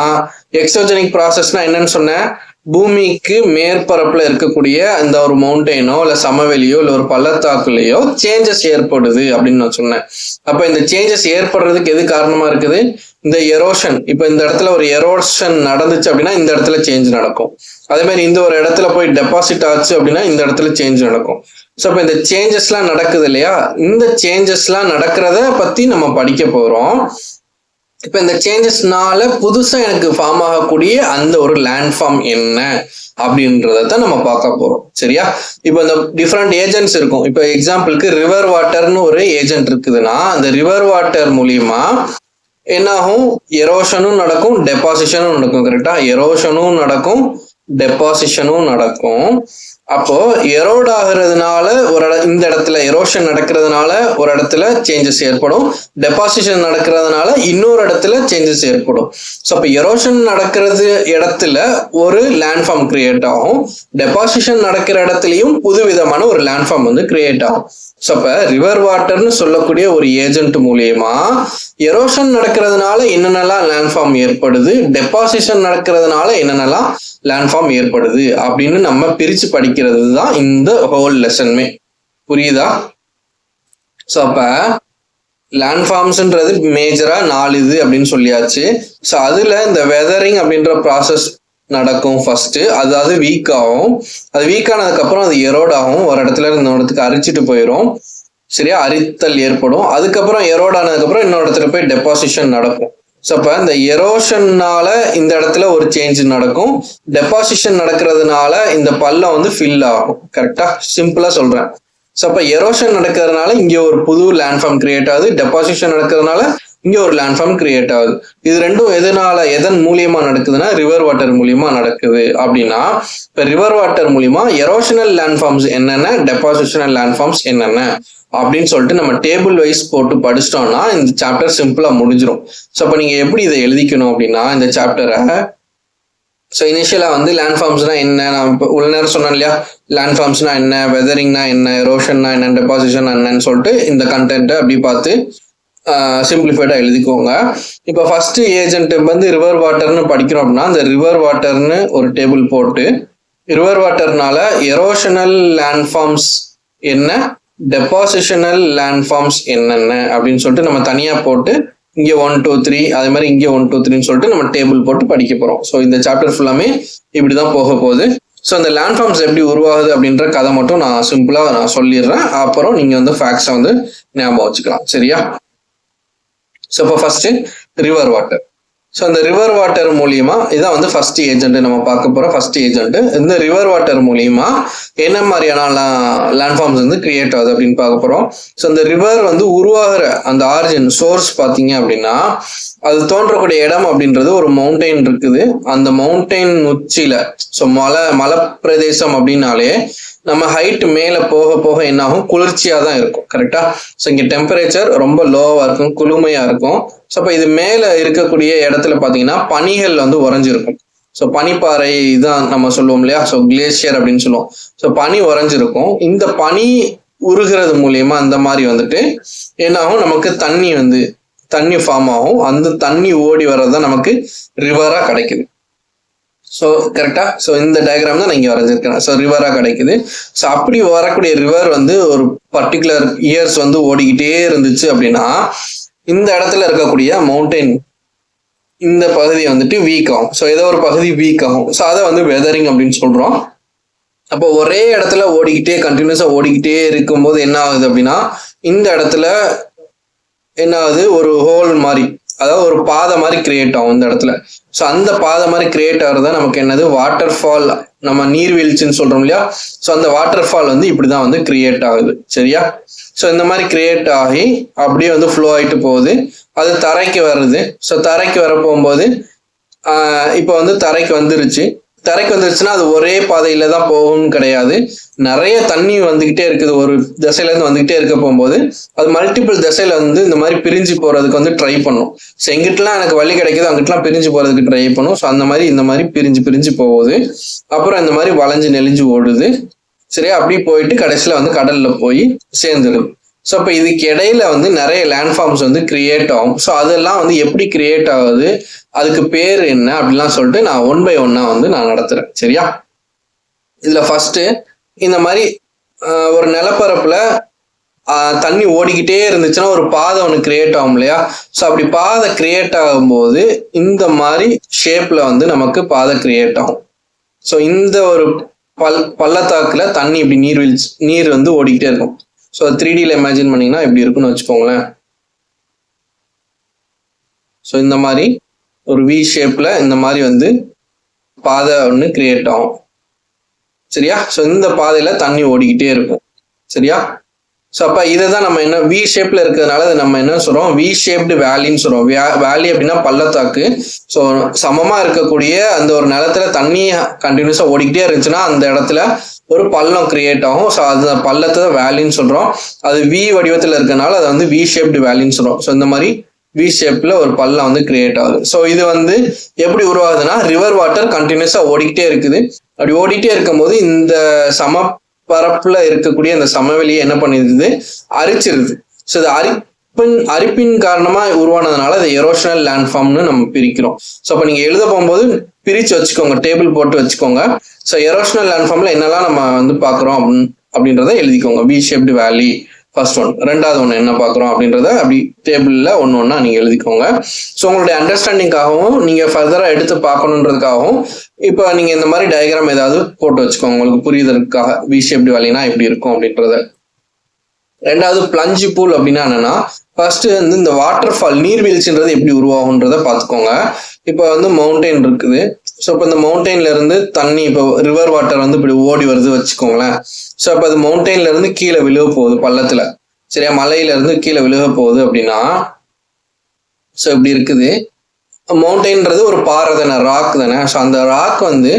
எக்ஸோஜெனிக் ப்ராசஸ்னா என்னன்னு சொன்னேன், பூமிக்கு மேற்பரப்புல இருக்கக்கூடிய இந்த ஒரு மவுண்டெயினோ இல்ல சமவெளியோ இல்ல ஒரு பள்ளத்தாக்குலயோ சேஞ்சஸ் ஏற்படுது அப்படின்னு நான் சொன்னேன். அப்ப இந்த சேஞ்சஸ் ஏற்படுறதுக்கு எது காரணமா இருக்குது? இந்த எரோஷன். இப்ப இந்த இடத்துல ஒரு எரோஷன் நடந்துச்சு அப்படின்னா இந்த இடத்துல சேஞ்ச் நடக்கும். அதே மாதிரி இந்த ஒரு இடத்துல போய் டெபாசிட் ஆச்சு அப்படின்னா இந்த இடத்துல சேஞ்ச் நடக்கும். ஸோ இப்போ இந்த சேஞ்சஸ் எல்லாம் நடக்குது இல்லையா, இந்த சேஞ்சஸ் எல்லாம் நடக்கிறத பத்தி நம்ம படிக்க போறோம். இப்ப இந்த சேஞ்சஸ்னால புதுசா எனக்கு ஃபார்ம் ஆகக்கூடிய அந்த ஒரு லேண்ட் ஃபார்ம் என்ன அப்படின்றத நம்ம பார்க்க போறோம். சரியா? இப்போ இந்த டிஃப்ரெண்ட் ஏஜென்ட்ஸ் இருக்கும். இப்போ எக்ஸாம்பிளுக்கு ரிவர் வாட்டர்னு ஒரு ஏஜென்ட் இருக்குதுன்னா, அந்த ரிவர் வாட்டர் மூலியமா என்ன ஆகும்? எரோஷனும் நடக்கும், டெபாசிஷனும் நடக்கும். கரெக்டா? எரோஷனும் நடக்கும், டெபாசிஷனும் நடக்கும். அப்போ எரோட் ஆகுறதுனால இந்த இடத்துல எரோஷன் நடக்கிறதுனால ஒரு இடத்துல சேஞ்சஸ் ஏற்படும், டெபாசிஷன் நடக்கிறதுனால இன்னொரு இடத்துல சேஞ்சஸ் ஏற்படும். ஸோ அப்போ எரோஷன் நடக்கிறது இடத்துல ஒரு லேண்ட் ஃபார்ம் கிரியேட் ஆகும், டெபாசிஷன் நடக்கிற இடத்துலயும் புது விதமான ஒரு லேண்ட் ஃபார்ம் வந்து கிரியேட் ஆகும். ஸோ அப்ப ரிவர் வாட்டர்னு சொல்லக்கூடிய ஒரு ஏஜென்ட் மூலியமா எரோஷன் நடக்கிறதுனால என்னென்னலாம் லேண்ட் ஃபார்ம் ஏற்படுது, டெபாசிஷன் நடக்கிறதுனால என்னென்னலாம் லேண்ட் ஃபார்ம் ஏற்படுது அப்படின்னு நம்ம பிரிச்சு படிக்கிறது தான் இந்த ஹோல் லெசன்மே. புரியுதா? ஸோ அப்ப லேண்ட் ஃபார்ம்ஸ்ன்றது மேஜரா 4 இது அப்படின்னு சொல்லியாச்சு. ஸோ அதுல இந்த வெதரிங் அப்படின்ற ப்ராசஸ் நடக்கும் ஃபர்ஸ்ட். அதாவது வீக் ஆகும். அது வீக் ஆனதுக்கு அப்புறம் அது எரோட் ஆகும், ஒரு இடத்துல இருந்து இன்னொரு இடத்துக்கு அரிச்சிட்டு போயிடும். சரியா? அரித்தல் ஏற்படும். அதுக்கப்புறம் எரோட் ஆனதுக்கு அப்புறம் இன்னொரு இடத்துல போய் டெபாசிஷன் நடக்கும். ஸோ அப்போ இந்த எரோஷன்னால இந்த இடத்துல ஒரு சேஞ்ச் நடக்கும், டெபாசிஷன் நடக்கிறதுனால இந்த பள்ளம் வந்து ஃபில் ஆகும். கரெக்டா? சிம்பிளா சொல்றேன். ஸோ அப்போ எரோஷன் நடக்கிறதுனால இங்கே ஒரு புது லேண்ட்ஃபார்ம் கிரியேட் ஆகுது, டெபாசிஷன் நடக்கிறதுனால இங்கே ஒரு லேண்ட்ஃபார்ம் கிரியேட் ஆகுது. இது ரெண்டும் எதன் மூலியமா நடக்குதுன்னா ரிவர் வாட்டர் மூலியமா நடக்குது. அப்படின்னா இப்போ ரிவர் வாட்டர் மூலியமா எரோஷனல் லேண்ட்ஃபார்ம்ஸ் என்னென்ன, டெபாசிஷனல் லேண்ட்ஃபார்ம்ஸ் என்னென்ன அப்படின்னு சொல்லிட்டு நம்ம டேபிள் வைஸ் போட்டு படிச்சிட்டோம்னா இந்த சாப்டர் சிம்பிளா முடிஞ்சிடும். ஸோ அப்போ நீங்க எப்படி இதை எழுதிக்கணும் அப்படின்னா இந்த சாப்டரை, ஸோ இனிஷியலா வந்து லேண்ட்ஃபார்ம்ஸ்னா என்ன, நான் இப்போ உள்ள நேரம் சொன்னேன் இல்லையா, லேண்ட்ஃபார்ம்ஸ்னா என்ன, வெதரிங்னா என்ன, எரோஷன்னா என்ன, டெபாசிஷன் என்னன்னு சொல்லிட்டு இந்த கண்டென்ட்டை அப்படி பார்த்து சிம்பிளிஃபைடா எழுதிக்கோங்க. இப்போ ஃபர்ஸ்ட் ஏஜென்ட் வந்து ரிவர் வாட்டர்னு படிக்கிறோம் அப்படின்னா அந்த ரிவர் வாட்டர்னு ஒரு டேபிள் போட்டு ரிவர் வாட்டர்னால எரோஷனல் லேண்ட்ஃபார்ம்ஸ் என்ன, டெபாசிஷனல் லேண்ட்ஃபார்ம்ஸ் என்னென்ன அப்படின்னு சொல்லிட்டு நம்ம தனியா போட்டு இங்கே 1 2 3 அதே மாதிரி இங்கே 1 2 3ன்னு சொல்லிட்டு நம்ம டேபிள் போட்டு படிக்க போறோம். ஸோ இந்த சாப்டர் ஃபுல்லாமே இப்படிதான் போக போகுது. ஸோ அந்த லேண்ட்ஃபார்ம்ஸ் எப்படி உருவாகுது அப்படின்ற கதை மட்டும் நான் சிம்பிளா சொல்லிடுறேன், அப்புறம் நீங்க வந்து ஃபேக்ட்ஸை வந்து ஞாபகம் வச்சுக்கலாம். சரியா? ஸோ இப்போ ஃபர்ஸ்ட் ரிவர் வாட்டர். ஸோ அந்த ரிவர் வாட்டர் மூலியமா இதான் வந்து ஃபர்ஸ்ட் ஏஜென்ட் நம்ம பார்க்க போற ஃபர்ஸ்ட் ஏஜென்ட். இந்த ரிவர் வாட்டர் மூலியமா என்ன மாதிரியான லேண்ட்ஃபார்ம்ஸ் வந்து கிரியேட் ஆகுது அப்படின்னு பார்க்க போறோம். ஸோ அந்த ரிவர் வந்து உருவாகிற அந்த ஆரிஜின் சோர்ஸ் பார்த்தீங்க அப்படின்னா அது தோன்றக்கூடிய இடம் அப்படின்றது ஒரு மவுண்டெயின் இருக்குது. அந்த மவுண்டெயின் உச்சியில, ஸோ மலை பிரதேசம் அப்படின்னாலே நம்ம ஹைட் மேல போக போக என்ன ஆகும், குளிர்ச்சியா தான் இருக்கும். கரெக்டா? ஸோ இங்க டெம்பரேச்சர் ரொம்ப லோவா இருக்கும், குளுமையா இருக்கும். ஸோ அப்போ இது மேல இருக்கக்கூடிய இடத்துல பாத்தீங்கன்னா பனிகள் வந்து உறைஞ்சிருக்கும். ஸோ பனிப்பாறை தான் நம்ம சொல்லுவோம் இல்லையா, ஸோ கிளேசியர் அப்படின்னு சொல்லுவோம். ஸோ பனி உறைஞ்சிருக்கும். இந்த பனி உருகிறது மூலியமா அந்த மாதிரி வந்துட்டு என்ன ஆகும், நமக்கு தண்ணி ஃபார்ம் ஆகும். அந்த தண்ணி ஓடி வர்றதுதான் நமக்கு ரிவரா கிடைக்குது. ஸோ கரெக்டா? ஸோ இந்த டயக்ராம் தான் நான் இங்கே வரைஞ்சிருக்கேன். ஸோ ரிவரா கிடைக்குது. ஸோ அப்படி வரக்கூடிய ரிவர் வந்து ஒரு பர்டிகுலர் இயர்ஸ் வந்து ஓடிக்கிட்டே இருந்துச்சு அப்படின்னா இந்த இடத்துல இருக்கக்கூடிய மவுண்டெயின் இந்த பகுதி வந்துட்டு வீக் ஆகும். ஸோ ஏதோ ஒரு பகுதி வீக் ஆகும். ஸோ அதை வந்து வெதரிங் அப்படின்னு சொல்றோம். அப்போ ஒரே இடத்துல கண்டினியூஸா ஓடிக்கிட்டே இருக்கும்போது என்ன ஆகுது அப்படின்னா இந்த இடத்துல என்ன ஆகுது, ஒரு ஹோல் மாதிரி, அதாவது ஒரு பாதை மாதிரி கிரியேட் ஆகும் இந்த இடத்துல. ஸோ அந்த பாதை மாதிரி கிரியேட் ஆகுறதா நமக்கு என்னது, வாட்டர் ஃபால், நம்ம நீர்வீழ்ச்சின்னு சொல்றோம் இல்லையா. ஸோ அந்த வாட்டர் ஃபால் வந்து இப்படிதான் வந்து கிரியேட் ஆகுது. சரியா? ஸோ இந்த மாதிரி கிரியேட் ஆகி அப்படியே வந்து ஃப்ளோ ஆகிட்டு போகுது. அது தரைக்கு வருது. ஸோ தரைக்கு வர போகும்போது இப்போ வந்து தரைக்கு வந்துருச்சுன்னா அது ஒரே பாதையில தான் போகும்னு கிடையாது. நிறைய தண்ணி வந்துகிட்டே இருக்குது, ஒரு திசையில இருந்து வந்துகிட்டே இருக்க போகும்போது அது மல்டிபிள் திசையில வந்து இந்த மாதிரி பிரிஞ்சு போறதுக்கு வந்து ட்ரை பண்ணும். ஸோ எங்கிட்டலாம் எனக்கு வழி கிடைக்குது அங்கிட்டலாம் பிரிஞ்சு போறதுக்கு ட்ரை பண்ணும். ஸோ அந்த மாதிரி இந்த மாதிரி பிரிஞ்சு போகுது. அப்புறம் இந்த மாதிரி வளைஞ்சு நெளிஞ்சு ஓடுது. சரியா? அப்படி போயிட்டு கடைசியில வந்து கடல்ல போய் சேர்ந்துடுது. ஸோ அப்போ இதுக்கு இடையில வந்து நிறைய லேண்ட்ஃபார்ம்ஸ் வந்து கிரியேட் ஆகும். ஸோ அதெல்லாம் வந்து எப்படி கிரியேட் ஆகுது, அதுக்கு பேர் என்ன அப்படிலாம் சொல்லிட்டு நான் 1 by 1 வந்து நான் நடத்துறேன். சரியா? இதுல ஃபர்ஸ்ட் இந்த மாதிரி ஒரு நிலப்பரப்புல தண்ணி ஓடிக்கிட்டே இருந்துச்சுன்னா ஒரு பாதை ஒன்று கிரியேட் ஆகும் இல்லையா. ஸோ அப்படி பாதை கிரியேட் ஆகும்போது இந்த மாதிரி ஷேப்ல வந்து நமக்கு பாதை கிரியேட் ஆகும். ஸோ இந்த ஒரு பள்ளத்தாக்குல தண்ணி இப்படி நீர் வந்து ஓடிக்கிட்டே இருக்கும். ஸோ 3Dல இமேஜின் பண்ணீங்கன்னா எப்படி இருக்குன்னு வச்சுக்கோங்களேன். ஸோ இந்த மாதிரி ஒரு வி ஷேப்ல இந்த மாதிரி வந்து பாதை ஒன்று கிரியேட் ஆகும். சரியா? ஸோ இந்த பாதையில தண்ணி ஓடிக்கிட்டே இருக்கும். சரியா? ஸோ அப்ப இதை தான் நம்ம என்ன வி ஷேப்ல இருக்கிறதுனால நம்ம என்ன சொல்றோம், வி ஷேப்டு வேலின்னு சொல்றோம். வேலி அப்படின்னா பள்ளத்தாக்கு. ஸோ சமமா இருக்கக்கூடிய அந்த ஒரு நிலத்துல தண்ணி கண்டினியூஸா ஓடிக்கிட்டே இருந்துச்சுன்னா அந்த இடத்துல ஒரு பள்ளம் கிரியேட் ஆகும். ஸோ அந்த பள்ளத்தை தான் வேலின்னு சொல்றோம். அது வி வடிவத்தில் இருக்கனால அதை வந்து வி ஷேப்டு வேலின்னு சொல்றோம். ஸோ இந்த மாதிரி வி ஷேப்ல ஒரு பள்ளம் வந்து கிரியேட் ஆகுது. ஸோ இது வந்து எப்படி உருவாகுதுன்னா ரிவர் வாட்டர் கண்டினியூஸா ஓடிக்கிட்டே இருக்குது. அப்படி ஓடிட்டே இருக்கும்போது இந்த சமபரப்புல இருக்கக்கூடிய அந்த சமவெளியை என்ன பண்ணிடுது, அரிச்சிருது. ஸோ இது அரிப்பின் காரணமா உருவானதுனால அது எரோஷனல் லேண்ட்ஃபார்ம்னு நம்ம பிரிக்கிறோம். ஸோ அப்போ நீங்க எழுத போகும்போது பிரிச்சு வச்சுக்கோங்க, டேபிள் போட்டு வச்சுக்கோங்க. ஸோ எரோஷனல் லேண்ட்ஃபார்ம்ல என்னெல்லாம் நம்ம வந்து பாக்குறோம் அப்படின்றத எழுதிக்கோங்க. வி ஷேப்டு வேலி ஃபர்ஸ்ட் ஒன். ரெண்டாவது ஒன்று என்ன பார்க்குறோம் அப்படின்றத அப்படி டேபிளில் ஒன்று நீங்கள் எழுதிக்கோங்க. ஸோ உங்களுடைய அண்டர்ஸ்டாண்டிங்காகவும் நீங்கள் ஃபர்தராக எடுத்து பார்க்கணுன்றதுக்காகவும் இப்போ நீங்கள் இந்த மாதிரி டயக்ராம் ஏதாவது போட்டு வச்சுக்கோங்க உங்களுக்கு புரியுதற்காக. வி ஷேப்டு வேலினா எப்படி இருக்கும் அப்படின்றத. ரெண்டாவது பிளஞ்சு பூல் அப்படின்னா என்னன்னா, ஃபர்ஸ்ட் வந்து இந்த வாட்டர் ஃபால் நீர்வீழ்ச்சின்றது எப்படி உருவாகுன்றத பார்த்துக்கோங்க. இப்போ வந்து மவுண்டெயின் இருக்குது. ஸோ இப்போ இந்த மவுண்டெயின்ல இருந்து தண்ணி, இப்போ ரிவர் வாட்டர் வந்து இப்படி ஓடி வருது வச்சுக்கோங்களேன். ஸோ அப்போ அது மவுண்டெயின்ல இருந்து கீழே விழுக போகுது பள்ளத்துல, சரியா, மலையில இருந்து கீழே விழுக போகுது அப்படின்னா, ஸோ இப்படி இருக்குது. மவுண்டெயின்றது ஒரு பாறை தானே, ராக் தானே. ஸோ அந்த ராக் வந்து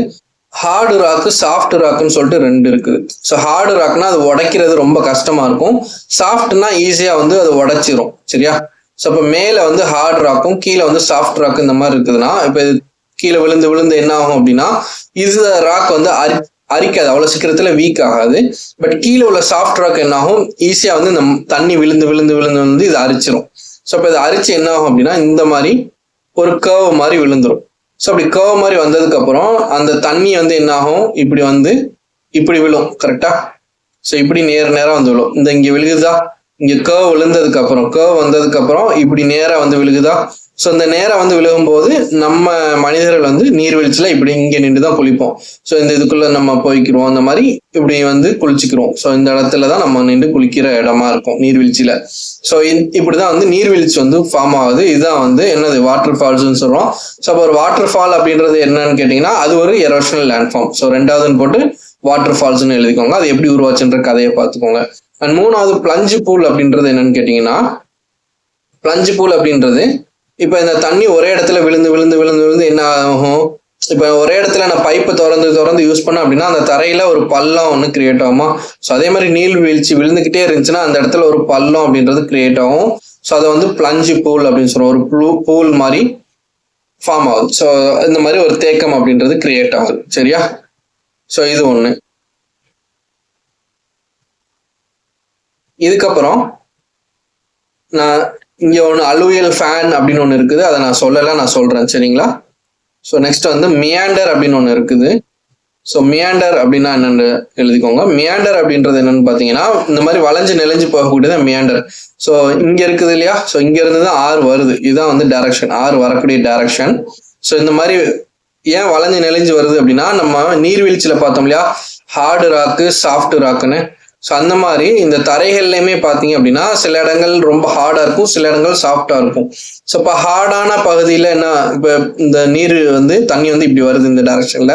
ஹார்டு ராக்கு, சாஃப்ட் ராக்குன்னு சொல்லிட்டு ரெண்டு இருக்குது. ஸோ ஹார்டு ராக்னா அது உடைக்கிறது ரொம்ப கஷ்டமா இருக்கும், சாஃப்ட்னா ஈஸியா வந்து அது உடைச்சிரும், சரியா. ஸோ இப்போ மேல வந்து ஹார்ட் ராக்கும் கீழே வந்து சாஃப்ட் ராக் இந்த மாதிரி இருக்குதுன்னா, இப்போ கீழே விழுந்து விழுந்து என்ன ஆகும் அப்படின்னா, இது ராக் வந்து அரிக்காது, அவ்வளவு சீக்கிரத்துல வீக் ஆகாது. பட் கீழே உள்ள சாஃப்ட் ராக் என்ன ஆகும், ஈஸியா வந்து இந்த தண்ணி விழுந்து விழுந்து விழுந்து வந்து இது அரிச்சிரும். ஸோ இப்போ இது அரிச்சு என்ன ஆகும் அப்படின்னா, இந்த மாதிரி ஒரு கர்வ் மாதிரி விழுந்துரும். ஸோ அப்படி கர்வ் மாதிரி வந்ததுக்கு அப்புறம் அந்த தண்ணி வந்து என்ன ஆகும், இப்படி வந்து இப்படி விழும், கரெக்டா. ஸோ இப்படி நேரா வந்து விழும். இந்த இங்க விழுகுதா, இங்க கர்வ் விழுந்ததுக்கு அப்புறம், கர்வ் வந்ததுக்கு அப்புறம் இப்படி நேரா வந்து விழுகுதா. ஸோ இந்த நேரம் வந்து விழுகும்போது நம்ம மனிதர்கள் வந்து நீர்வீழ்ச்சியில இப்படி இங்கே நின்று தான் குளிப்போம். ஸோ இந்த இதுக்குள்ள நம்ம போய்க்கிறோம், அந்த மாதிரி இப்படி வந்து குளிச்சுக்கிறோம். ஸோ இந்த இடத்துல தான் நம்ம நின்று குளிக்கிற இடமா இருக்கும் நீர்வீழ்ச்சியில. ஸோ இப்படிதான் வந்து நீர்வீழ்ச்சி வந்து ஃபார்ம் ஆகுது. இதுதான் வந்து என்னது, வாட்டர் ஃபால்ஸ்ன்னு சொல்றோம். ஸோ அப்போ ஒரு வாட்டர் ஃபால் அப்படின்றது என்னன்னு கேட்டீங்கன்னா, அது ஒரு எரோஷனல் லேண்ட்ஃபார்ம். ஸோ ரெண்டாவதுன்னு போட்டு வாட்டர் ஃபால்ஸ்ன்னு எழுதிக்கோங்க. அது எப்படி உருவாச்சுன்ற கதையை பார்த்துக்கோங்க. அண்ட் மூணாவது பிளஞ்சு பூல் அப்படின்றது என்னன்னு கேட்டீங்கன்னா, பிளஞ்சு பூல் அப்படின்றது இப்ப இந்த தண்ணி ஒரே இடத்துல விழுந்து விழுந்து விழுந்து விழுந்து என்ன ஆகும், இப்ப ஒரே இடத்துல நான் பைப்பை திறந்து யூஸ் பண்ணேன் அப்படின்னா அந்த தரையில ஒரு பள்ளம் ஒன்று கிரியேட் ஆகுமா. ஸோ அதே மாதிரி நீர்வீழ்ச்சி விழுந்துகிட்டே இருந்துச்சுன்னா அந்த இடத்துல ஒரு பள்ளம் அப்படின்றது கிரியேட் ஆகும். ஸோ அதை வந்து பிளஞ்சு பூல் அப்படின்னு சொல்றோம். ஒரு பூல் மாதிரி ஃபார்ம் ஆகுது. ஸோ இந்த மாதிரி ஒரு தேக்கம் அப்படின்றது கிரியேட் ஆகுது, சரியா. ஸோ இது ஒண்ணு. இதுக்கப்புறம் நான் இங்க ஒன்று அலுவியல் ஃபேன் அப்படின்னு ஒன்று இருக்குது, அதை நான் சொல்லலை, நான் சொல்றேன், சரிங்களா. ஸோ நெக்ஸ்ட் வந்து மியாண்டர் அப்படின்னு ஒன்று இருக்குது. ஸோ மியாண்டர் அப்படின்னா என்னன்னு எழுதிக்கோங்க. மியாண்டர் அப்படின்றது என்னன்னு பார்த்தீங்கன்னா, இந்த மாதிரி வளைஞ்சு நெளிஞ்சு போகக்கூடியது மியாண்டர். ஸோ இங்க இருக்குது இல்லையா, ஸோ இங்க இருந்து தான் ஆறு வருது, இதுதான் வந்து டைரக்ஷன், ஆறு வரக்கூடிய டைரக்ஷன். ஸோ இந்த மாதிரி ஏன் வளைஞ்சு நெளிஞ்சு வருது அப்படின்னா, நம்ம நீர்வீழ்ச்சியில பார்த்தோம் இல்லையா, ஹார்டு ராக்கு, சாஃப்ட் ராக்குன்னு. ஸோ அந்த மாதிரி இந்த தரைகள்லையுமே பார்த்தீங்க அப்படின்னா சில இடங்கள் ரொம்ப ஹார்டா இருக்கும், சில இடங்கள் சாஃப்டா இருக்கும். ஸோ இப்போ ஹார்டான பகுதியில என்ன, இப்போ இந்த நீர் வந்து தண்ணி வந்து இப்படி வருது இந்த டைரக்ஷன்ல,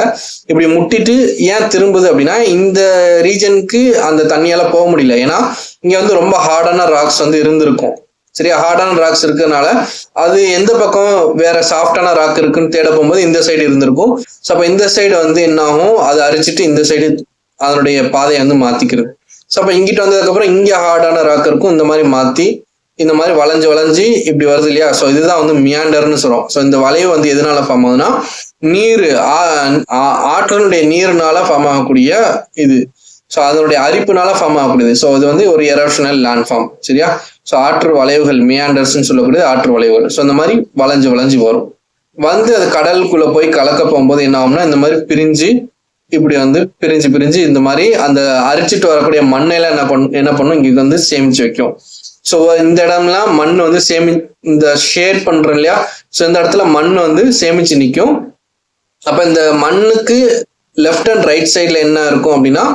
இப்படி முட்டிட்டு ஏன் திரும்புது அப்படின்னா, இந்த ரீஜனுக்கு அந்த தண்ணியால போக முடியல, ஏன்னா இங்க வந்து ரொம்ப ஹார்டான ராக்ஸ் வந்து இருந்திருக்கும், சரியா. ஹார்டான ராக்ஸ் இருக்கிறதுனால அது எந்த பக்கம் வேற சாஃப்டான ராக் இருக்குன்னு தேட போகும்போது இந்த சைடு இருந்திருக்கும். ஸோ அப்போ இந்த சைடு வந்து என்ன ஆகும், அதை அரிச்சிட்டு இந்த சைடு அதனுடைய பாதையை வந்து மாத்திக்கிறது. ஸோ அப்போ இங்கிட்ட வந்ததுக்கப்புறம் இங்கே ஹார்டான ராக் இருக்கும், இந்த மாதிரி மாற்றி இந்த மாதிரி வளைஞ்சு வளைஞ்சு இப்படி வருது இல்லையா. ஸோ இதுதான் வந்து மியாண்டர்னு சொல்றோம். ஸோ இந்த வளைவு வந்து எதனால ஃபார்ம் ஆகுதுன்னா, நீர் ஆற்றலுடைய நீர்னால ஃபார்ம் ஆகக்கூடிய இது. ஸோ அதனுடைய அரிப்புனால ஃபார்ம் ஆகக்கூடியது. ஸோ இது வந்து ஒரு எரோஷனல் லேண்ட் ஃபார்ம், சரியா. ஸோ ஆற்று வளைவுகள், மியாண்டர்ஸ்ன்னு சொல்லக்கூடியது ஆற்று வளைவுகள். ஸோ இந்த மாதிரி வளைஞ்சு வளைஞ்சு வரும், வந்து அது கடலுக்குள்ள போய் கலக்க போகும்போது என்ன ஆகும்னா, இந்த மாதிரி பிரிஞ்சு இப்படி வந்து பிரிஞ்சு பிரிஞ்சு இந்த மாதிரி அந்த அரிச்சிட்டு வரக்கூடிய மண்ணெல்லாம் என்ன பண்ணும், இங்க வந்து சேமிச்சு வைக்கும். ஸோ இந்த இடம்லாம் மண் வந்து இந்த ஷேட் பண்றோம் இல்லையா, ஸோ இந்த இடத்துல மண் வந்து சேமிச்சு நிற்கும். அப்ப இந்த மண்ணுக்கு லெஃப்ட் அண்ட் ரைட் சைட்ல என்ன இருக்கும் அப்படின்னா,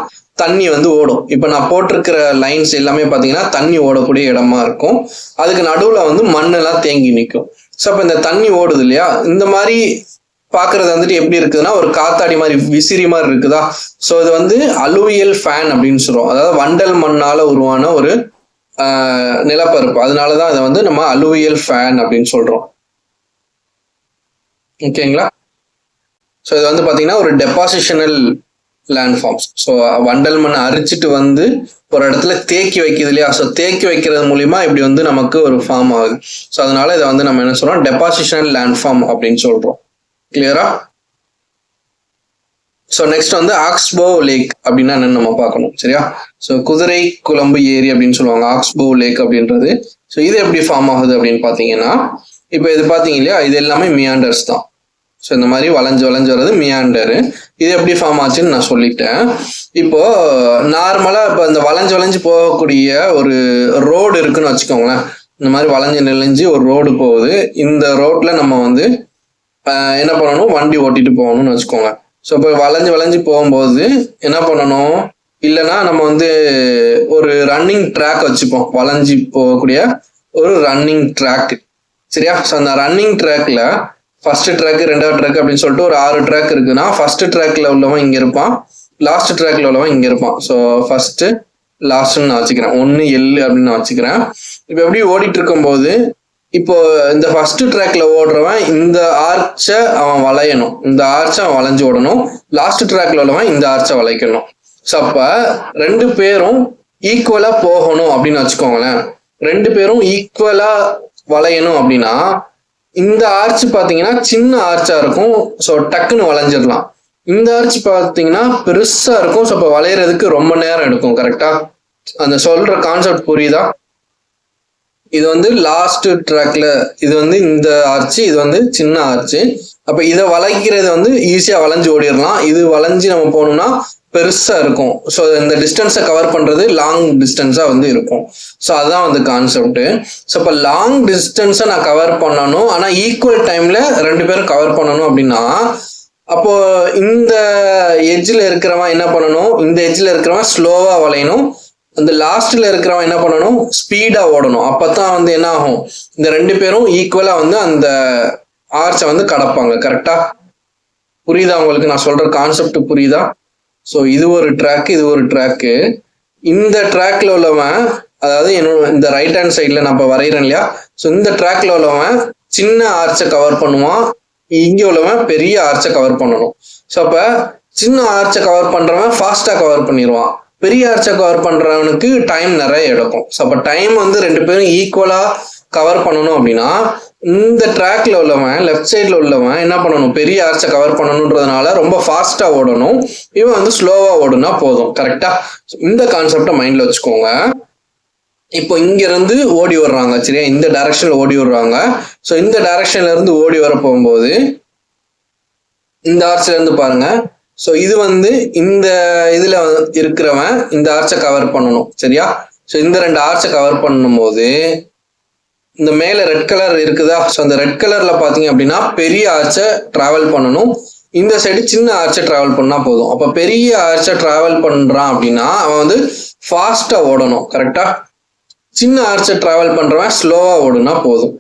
தண்ணி வந்து ஓடும். இப்ப நான் போட்டிருக்கிற லைன்ஸ் எல்லாமே பாத்தீங்கன்னா தண்ணி ஓடக்கூடிய இடமா இருக்கும். அதுக்கு நடுவுல வந்து மண்ணெல்லாம் தேங்கி நிற்கும். ஸோ அப்ப இந்த தண்ணி ஓடுது இல்லையா, இந்த மாதிரி பாக்குறது வந்துட்டு எப்படி இருக்குதுன்னா, ஒரு காத்தாடி மாதிரி விசிறி மாதிரி இருக்குதா. ஸோ இது வந்து அலுவியல் ஃபேன் அப்படின்னு சொல்றோம். அதாவது வண்டல் மண்ணால உருவான ஒரு நிலப்பரப்பு, அதனாலதான் இதை வந்து நம்ம அலுவியல் ஃபேன் அப்படின்னு சொல்றோம், ஓகேங்களா. ஸோ இது வந்து பாத்தீங்கன்னா ஒரு டெபாசிஷனல் லேண்ட் ஃபார்ம்ஸ். ஸோ வண்டல் மண்ணை அரிச்சிட்டு வந்து ஒரு இடத்துல தேக்கி வைக்குது இல்லையா. ஸோ தேக்கி வைக்கிறது மூலியமா இப்படி வந்து நமக்கு ஒரு ஃபார்ம் ஆகுது. ஸோ அதனால இதை வந்து நம்ம என்ன சொல்றோம், டெபாசிஷனல் லேண்ட் ஃபார்ம் அப்படின்னு சொல்றோம். கிளியரா? ஸோ நெக்ஸ்ட் வந்து ஆக்ஸ்போ லேக் அப்படின்னா என்னன்னு நம்ம பார்க்கணும், சரியா. ஸோ குதிரை குழம்பு ஏரி அப்படின்னு சொல்லுவாங்க ஆக்ஸ்போ லேக் அப்படின்றது. ஸோ இது எப்படி ஃபார்ம் ஆகுது அப்படின்னு பார்த்தீங்கன்னா, இப்போ இது பார்த்தீங்க இல்லையா, இது எல்லாமே மியாண்டர்ஸ் தான். ஸோ இந்த மாதிரி வளைஞ்சு வளைஞ்சு வர்றது மியாண்டரு. இது எப்படி ஃபார்ம் ஆச்சுன்னு நான் சொல்லிட்டேன். இப்போ நார்மலா இப்போ இந்த வளைஞ்சு வளைஞ்சு போகக்கூடிய ஒரு ரோடு இருக்குன்னு வச்சுக்கோங்களேன். இந்த மாதிரி வளைஞ்சு நெளிஞ்சு ஒரு ரோடு போகுது. இந்த ரோட்ல நம்ம வந்து என்ன பண்ணணும், வண்டி ஓட்டிட்டு போகணும்னு வச்சுக்கோங்க. ஸோ இப்போ வளைஞ்சு வளைஞ்சு போகும்போது என்ன பண்ணணும், இல்லைன்னா நம்ம வந்து ஒரு ரன்னிங் ட்ராக் வச்சுப்போம், வளைஞ்சி போகக்கூடிய ஒரு ரன்னிங் ட்ராக். சரியா? ஸோ அந்த ரன்னிங் ட்ராக்ல ஃபர்ஸ்ட் ட்ராக், ரெண்டாவது ட்ராக் அப்படின்னு சொல்லிட்டு ஒரு 6 ட்ராக் இருக்குன்னா ஃபர்ஸ்ட் ட்ராக்ல உள்ளவன் இங்க இருப்பான், லாஸ்ட் ட்ராக்ல உள்ளவன் இங்க இருப்பான். ஸோ ஃபர்ஸ்ட் லாஸ்ட்னு நான் வச்சுக்கிறேன், 1 L அப்படின்னு நான் வச்சுக்கிறேன். இப்போ எப்படி ஓடிட்டு இருக்கும்போது இப்போ இந்த ஃபர்ஸ்ட் ட்ராக்ல ஓடுறவன் இந்த ஆர்ச்சை அவன் வளையணும், இந்த ஆர்ச்சை அவன் வளைஞ்சு ஓடணும். லாஸ்ட் ட்ராக்ல உள்ளவன் இந்த ஆர்ச்சை வளைக்கணும். ஸோ அப்ப 2 பேரும் ஈக்குவலா போகணும் அப்படின்னு வச்சுக்கோங்களேன். 2 பேரும் ஈக்குவலா வளையணும் அப்படின்னா இந்த ஆர்ச் பாத்தீங்கன்னா சின்ன ஆர்ச்சா இருக்கும், ஸோ டக்குன்னு வளைஞ்சிடலாம். இந்த ஆர்ச் பாத்தீங்கன்னா பெருசா இருக்கும், ஸோ இப்போ வளையறதுக்கு ரொம்ப நேரம் எடுக்கும். கரெக்டா? அந்த சொல்ற கான்செப்ட் புரியுதா? இது வந்து லாஸ்ட் ட்ராக்ல, இது வந்து இந்த ஆர்ச்சு, இது வந்து சின்ன ஆர்ச்சு. அப்ப இதை வளைக்கிறது வந்து ஈஸியா வளைஞ்சு ஓடிடலாம். இது வளைஞ்சு நம்ம போகணும்னா பெருசா இருக்கும். ஸோ இந்த டிஸ்டன்ஸை கவர் பண்றது லாங் டிஸ்டன்ஸா வந்து இருக்கும். ஸோ அதுதான் வந்து கான்செப்ட். ஸோ இப்போ லாங் டிஸ்டன்ஸை நான் கவர் பண்ணணும், ஆனா ஈக்குவல் டைம்ல 2 பேரும் கவர் பண்ணணும் அப்படின்னா அப்போ இந்த எட்ஜ்ல இருக்கிறவன் என்ன பண்ணணும், இந்த எட்ஜ்ல இருக்கிறவன் ஸ்லோவா வளையணும், அந்த லாஸ்ட்ல இருக்கிறவன் என்ன பண்ணணும், ஸ்பீடா ஓடணும். அப்பதான் வந்து என்ன ஆகும், இந்த 2 பேரும் ஈக்குவலா வந்து அந்த ஆர்ச்சை வந்து கடப்பாங்க. கரெக்டா? புரியுதா உங்களுக்கு நான் சொல்ற கான்செப்ட் புரியுதா? ஸோ இது ஒரு ட்ராக், இது ஒரு ட்ராக்கு. இந்த ட்ராக்ல உள்ளவன், அதாவது என்னோட இந்த ரைட் ஹேண்ட் சைட்ல நான் இப்போ வரைகிறேன் இல்லையா, ஸோ இந்த ட்ராக்ல உள்ளவன் சின்ன ஆர்ச்சை கவர் பண்ணுவான், இங்க உள்ளவன் பெரிய ஆர்ச்சை கவர் பண்ணணும். ஸோ அப்ப சின்ன ஆர்ச்சை கவர் பண்றவன் ஃபாஸ்டா கவர் பண்ணிடுவான், பெரிய ஆர்ச்சை கவர் பண்றவனுக்கு டைம் நிறைய எடுக்கும். ஸோ அப்ப டைம் வந்து 2 பேரும் ஈக்குவலா கவர் பண்ணணும் அப்படின்னா இந்த ட்ராக்ல உள்ளவன், லெஃப்ட் சைட்ல உள்ளவன் என்ன பண்ணணும், பெரிய ஆர்ச்சை கவர் பண்ணணுன்றதுனால ரொம்ப ஃபாஸ்டா ஓடணும், இவன் வந்து ஸ்லோவா ஓடுனா போதும். கரெக்டா? இந்த கான்செப்டை மைண்ட்ல வச்சுக்கோங்க. இப்போ இங்க இருந்து ஓடி வர்றாங்க, சரியா? இந்த டைரக்ஷன்ல ஓடி வர்றாங்க. ஸோ இந்த டைரக்ஷன்ல இருந்து ஓடி வர போகும்போது இந்த ஆர்ச்ல இருந்து பாருங்க. ஸோ இது வந்து இந்த இதுல இருக்கிறவன் இந்த ஆர்ச்சை கவர் பண்ணணும், சரியா? ஸோ இந்த 2 ஆர்ச்சை கவர் பண்ணும் போது இந்த மேல ரெட் கலர் இருக்குதா, ஸோ அந்த ரெட் கலர்ல பாத்தீங்க அப்படின்னா பெரிய ஆர்ச்சை டிராவல் பண்ணணும், இந்த சைடு சின்ன ஆர்ச்சை டிராவல் பண்ணா போதும். அப்ப பெரிய ஆர்ச்சை டிராவல் பண்றான் அப்படின்னா அவன் வந்து ஃபாஸ்டா ஓடணும். கரெக்டா? சின்ன ஆர்ச்சை டிராவல் பண்றவன் ஸ்லோவா ஓடுனா போதும்.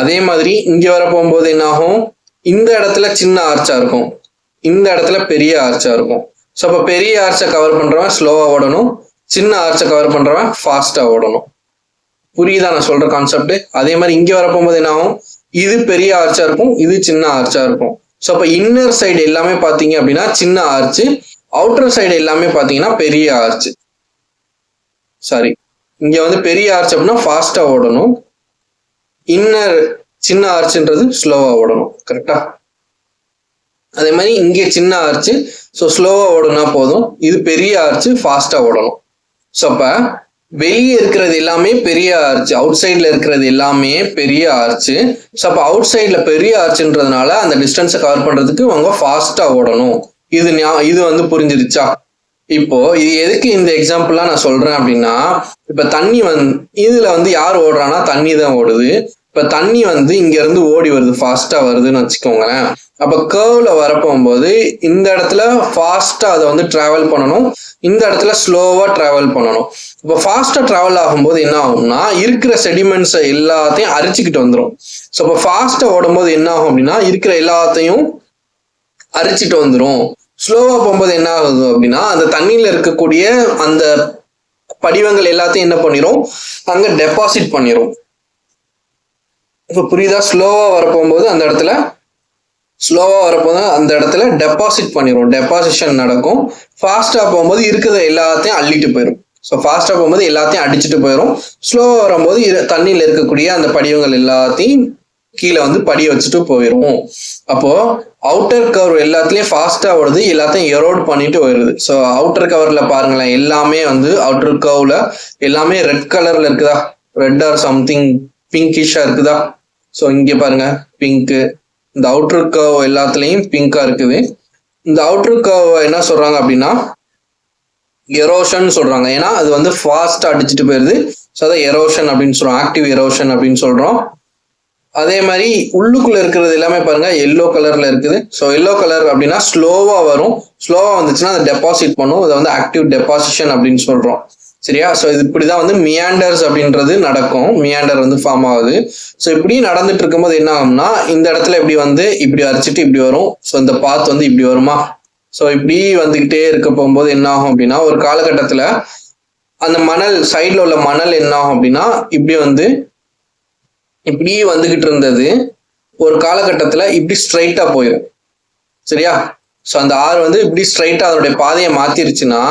அதே மாதிரி இங்க வர போகும்போது என்ன ஆகும், இந்த இடத்துல சின்ன ஆர்ச்சா இருக்கும், இந்த இடத்துல பெரிய ஆர்ச்சா இருக்கும். ஸோ அப்ப பெரிய ஆர்ச்சை கவர் பண்றவன் ஸ்லோவா ஓடணும், சின்ன ஆர்ச்சை கவர் பண்றவன் ஃபாஸ்டா ஓடணும். புரியுதா நான் சொல்ற கான்செப்ட்? அதே மாதிரி இங்க வர போகும்போது என்ன ஆகும், இது பெரிய ஆர்ச்சா இருக்கும், இது சின்ன ஆர்ச்சா இருக்கும். ஸோ அப்ப இன்னர் சைடு எல்லாமே பாத்தீங்க அப்படின்னா சின்ன ஆர்ச்சு, அவுட்டர் சைடு எல்லாமே பாத்தீங்கன்னா பெரிய ஆர்ச்சு. சாரி, இங்க வந்து பெரிய ஆர்ச் அப்படின்னா ஃபாஸ்டா ஓடணும், இன்னர் சின்ன ஆர்ச்சுன்றது ஸ்லோவா ஓடணும். கரெக்டா? அதே மாதிரி இங்கே சின்ன ஆர்ச்சு, ஸோ ஸ்லோவா ஓடுனா போதும், இது பெரிய ஆர்ச்சு ஃபாஸ்டா ஓடணும். ஸோ அப்ப வெளியே இருக்கிறது எல்லாமே பெரிய ஆர்ச்சு, அவுட் சைட்ல இருக்கிறது எல்லாமே பெரிய ஆர்ச்சு. ஸோ அப்ப அவுட் சைட்ல பெரிய ஆர்ச்சுன்றதுனால அந்த டிஸ்டன்ஸை கவர் பண்றதுக்கு அவங்க ஃபாஸ்டா ஓடணும். இது வந்து புரிஞ்சிருச்சா? இப்போ இது எதுக்கு இந்த எக்ஸாம்பிள்லாம் நான் சொல்றேன் அப்படின்னா, இப்ப தண்ணி இதுல வந்து யார் ஓடுறான்னா தண்ணி தான் ஓடுது. இப்ப தண்ணி வந்து இங்க இருந்து ஓடி வருது, ஃபாஸ்டா வருதுன்னு வச்சுக்கோங்களேன். அப்ப கர்வ்ல வரப்போகும்போது இந்த இடத்துல ஃபாஸ்டா அதை வந்து டிராவல் பண்ணணும், இந்த இடத்துல ஸ்லோவா டிராவல் பண்ணணும். இப்போ ஃபாஸ்டா டிராவல் ஆகும்போது என்ன ஆகும்னா இருக்கிற செடிமெண்ட்ஸை எல்லாத்தையும் அரிச்சுக்கிட்டு வந்துடும். ஸோ இப்போ ஃபாஸ்டா ஓடும்போது என்ன ஆகும் அப்படின்னா இருக்கிற எல்லாத்தையும் அரிச்சிட்டு வந்துடும். ஸ்லோவா போகும்போது என்ன ஆகுது அப்படின்னா அந்த தண்ணியில இருக்கக்கூடிய அந்த படிவங்கள் எல்லாத்தையும் என்ன பண்ணிரும், அங்க டெபாசிட் பண்ணிரும். இப்ப புரியுதா? ஸ்லோவா வரப்போகும்போது அந்த இடத்துல டெபாசிட் பண்ணிரும், டெபாசிஷன் நடக்கும். ஃபாஸ்டா போகும்போது இருக்கிறத எல்லாத்தையும் அள்ளிட்டு போயிடும். ஸோ ஃபாஸ்டா போகும்போது எல்லாத்தையும் அடிச்சுட்டு போயிடும். ஸ்லோவா வரும்போது தண்ணியில இருக்கக்கூடிய அந்த படிவங்கள் எல்லாத்தையும் கீழே வந்து படிய வச்சுட்டு போயிடும். அப்போ அவுட்டர் கவர் எல்லாத்துலயும் ஃபாஸ்டா ஓடுது, எல்லாத்தையும் எரோட் பண்ணிட்டு போயிடுது. ஸோ அவுட்டர் கவர்ல பாருங்களேன், எல்லாமே வந்து அவுட்டர் கர்வ்ல எல்லாமே ரெட் கலர்ல இருக்குதா, ரெட் ஆர் சம்திங் பிங்கிஷா இருக்குதா? ஸோ இங்க பாருங்க பிங்க், இந்த அவுட்டர் கர்வ் எல்லாத்துலயும் பிங்கா இருக்குது. இந்த அவுட்டர் கர்வ் என்ன சொல்றாங்க அப்படின்னா எரோஷன் சொல்றாங்க, ஏன்னா அது வந்து ஃபாஸ்டா அடிச்சுட்டு போயிருது. ஸோ அதை எரோஷன் அப்படின்னு சொல்றோம், ஆக்டிவ் எரோஷன் அப்படின்னு சொல்றோம். அதே மாதிரி உள்ளுக்குள்ள இருக்கிறது எல்லாமே பாருங்க எல்லோ கலர்ல இருக்குது. ஸோ எல்லோ கலர் அப்படின்னா ஸ்லோவா வரும். ஸ்லோவா வந்துச்சுன்னா அதை டெபாசிட் பண்ணும். இதை வந்து ஆக்டிவ் டெபாசிஷன் அப்படின்னு சொல்றோம். சரியா? ஸோ இது இப்படிதான் வந்து மியாண்டர்ஸ் அப்படின்றது நடக்கும். மியாண்டர் வந்து ஃபார்ம் ஆகுது. ஸோ இப்படி நடந்துட்டு இருக்கும்போது என்ன ஆகும்னா இந்த இடத்துல இப்படி வந்து இப்படி அரைச்சிட்டு இப்படி வரும். ஸோ இந்த பாத் வந்து இப்படி வருமா? ஸோ இப்படி வந்துகிட்டே இருக்க போகும்போது என்ன ஆகும் அப்படின்னா ஒரு காலகட்டத்துல அந்த மணல் சைட்ல உள்ள மணல் என்ன ஆகும் அப்படின்னா இப்படி வந்து இப்படி வந்துகிட்டு இருந்தது ஒரு காலகட்டத்துல இப்படி ஸ்ட்ரைட்டா போயிடும். சரியா? ஸோ அந்த ஆறு வந்து இப்படி ஸ்ட்ரைட்டா அதனுடைய பாதையை மாத்திருச்சுன்னா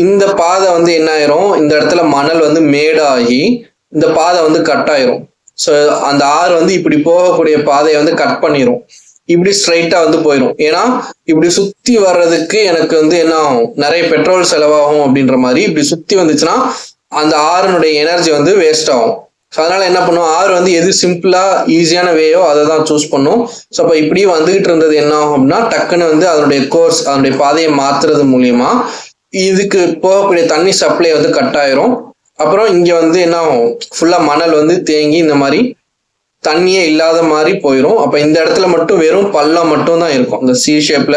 இந்த பாதை வந்து என்ன ஆயிரும், இந்த இடத்துல மணல் வந்து மேடாகி இந்த பாதை வந்து கட் ஆயிரும். ஸோ அந்த ஆறு வந்து இப்படி போகக்கூடிய பாதையை வந்து கட் பண்ணிரும். இப்படி ஸ்ட்ரைட்டா வந்து போயிடும். ஏன்னா இப்படி சுத்தி வர்றதுக்கு எனக்கு வந்து என்ன ஆகும், நிறைய பெட்ரோல் செலவாகும் அப்படின்ற மாதிரி இப்படி சுத்தி வந்துச்சுன்னா அந்த ஆறுனுடைய எனர்ஜி வந்து வேஸ்ட் ஆகும். ஸோ அதனால என்ன பண்ணும், ஆறு வந்து எது சிம்பிளா ஈஸியான வேயோ அதை தான் சூஸ் பண்ணும். ஸோ அப்போ இப்படி வந்துகிட்டு இருந்தது என்ன ஆகும் அப்படின்னா டக்குன்னு வந்து அதனுடைய கோர்ஸ் அதனுடைய பாதையை மாத்துறது மூலியமா இதுக்கு போகக்கூடிய தண்ணி சப்ளை வந்து கட் ஆயிரும். அப்புறம் இங்க வந்து என்ன ஆகும், ஃபுல்லா மணல் வந்து தேங்கி இந்த மாதிரி தண்ணியே இல்லாத மாதிரி போயிடும். அப்ப இந்த இடத்துல மட்டும் வெறும் பள்ளம் மட்டும் தான் இருக்கும். இந்த சி ஷேப்ல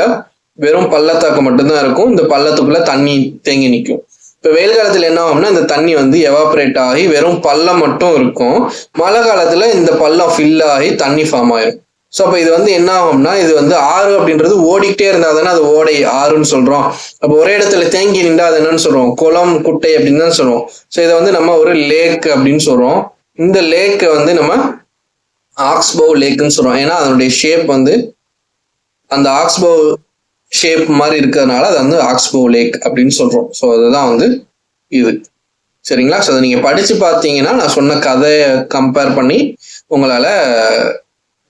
வெறும் பள்ளத்தாக்கு மட்டும்தான் இருக்கும். இந்த பள்ளத்துக்குள்ள தண்ணி தேங்கி நிற்கும். இப்ப வெயில் காலத்துல என்ன ஆகும்னா இந்த தண்ணி வந்து எவாபரேட் ஆகி வெறும் பள்ளம் மட்டும் இருக்கும். மழை காலத்துல இந்த பள்ளம் ஃபில் ஆகி தண்ணி ஃபார்ம் ஆயிரும். ஸோ அப்போ இது வந்து என்ன ஆகும்னா இது வந்து ஆறு அப்படின்றது ஓடிக்கிட்டே இருந்தா தானே அது ஓடை ஆறுன்னு சொல்றோம். அப்போ ஒரே இடத்துல தேங்கி நின்றா அது என்னன்னு சொல்றோம், குளம் குட்டை அப்படின்னு தான் சொல்றோம். ஸோ இதை வந்து நம்ம ஒரு லேக் அப்படின்னு சொல்றோம். இந்த லேக்கை வந்து நம்ம ஆக்ஸ்போ லேக்குன்னு சொல்றோம். ஏன்னா அதனுடைய ஷேப் வந்து அந்த ஆக்ஸ்போ ஷேப் மாதிரி இருக்கிறதுனால அது வந்து ஆக்ஸ்போ லேக் அப்படின்னு சொல்றோம். ஸோ அதுதான் வந்து இது. சரிங்களா? ஸோ அதை நீங்க படிச்சு பார்த்தீங்கன்னா நான் சொன்ன கதையை கம்பேர் பண்ணி உங்களால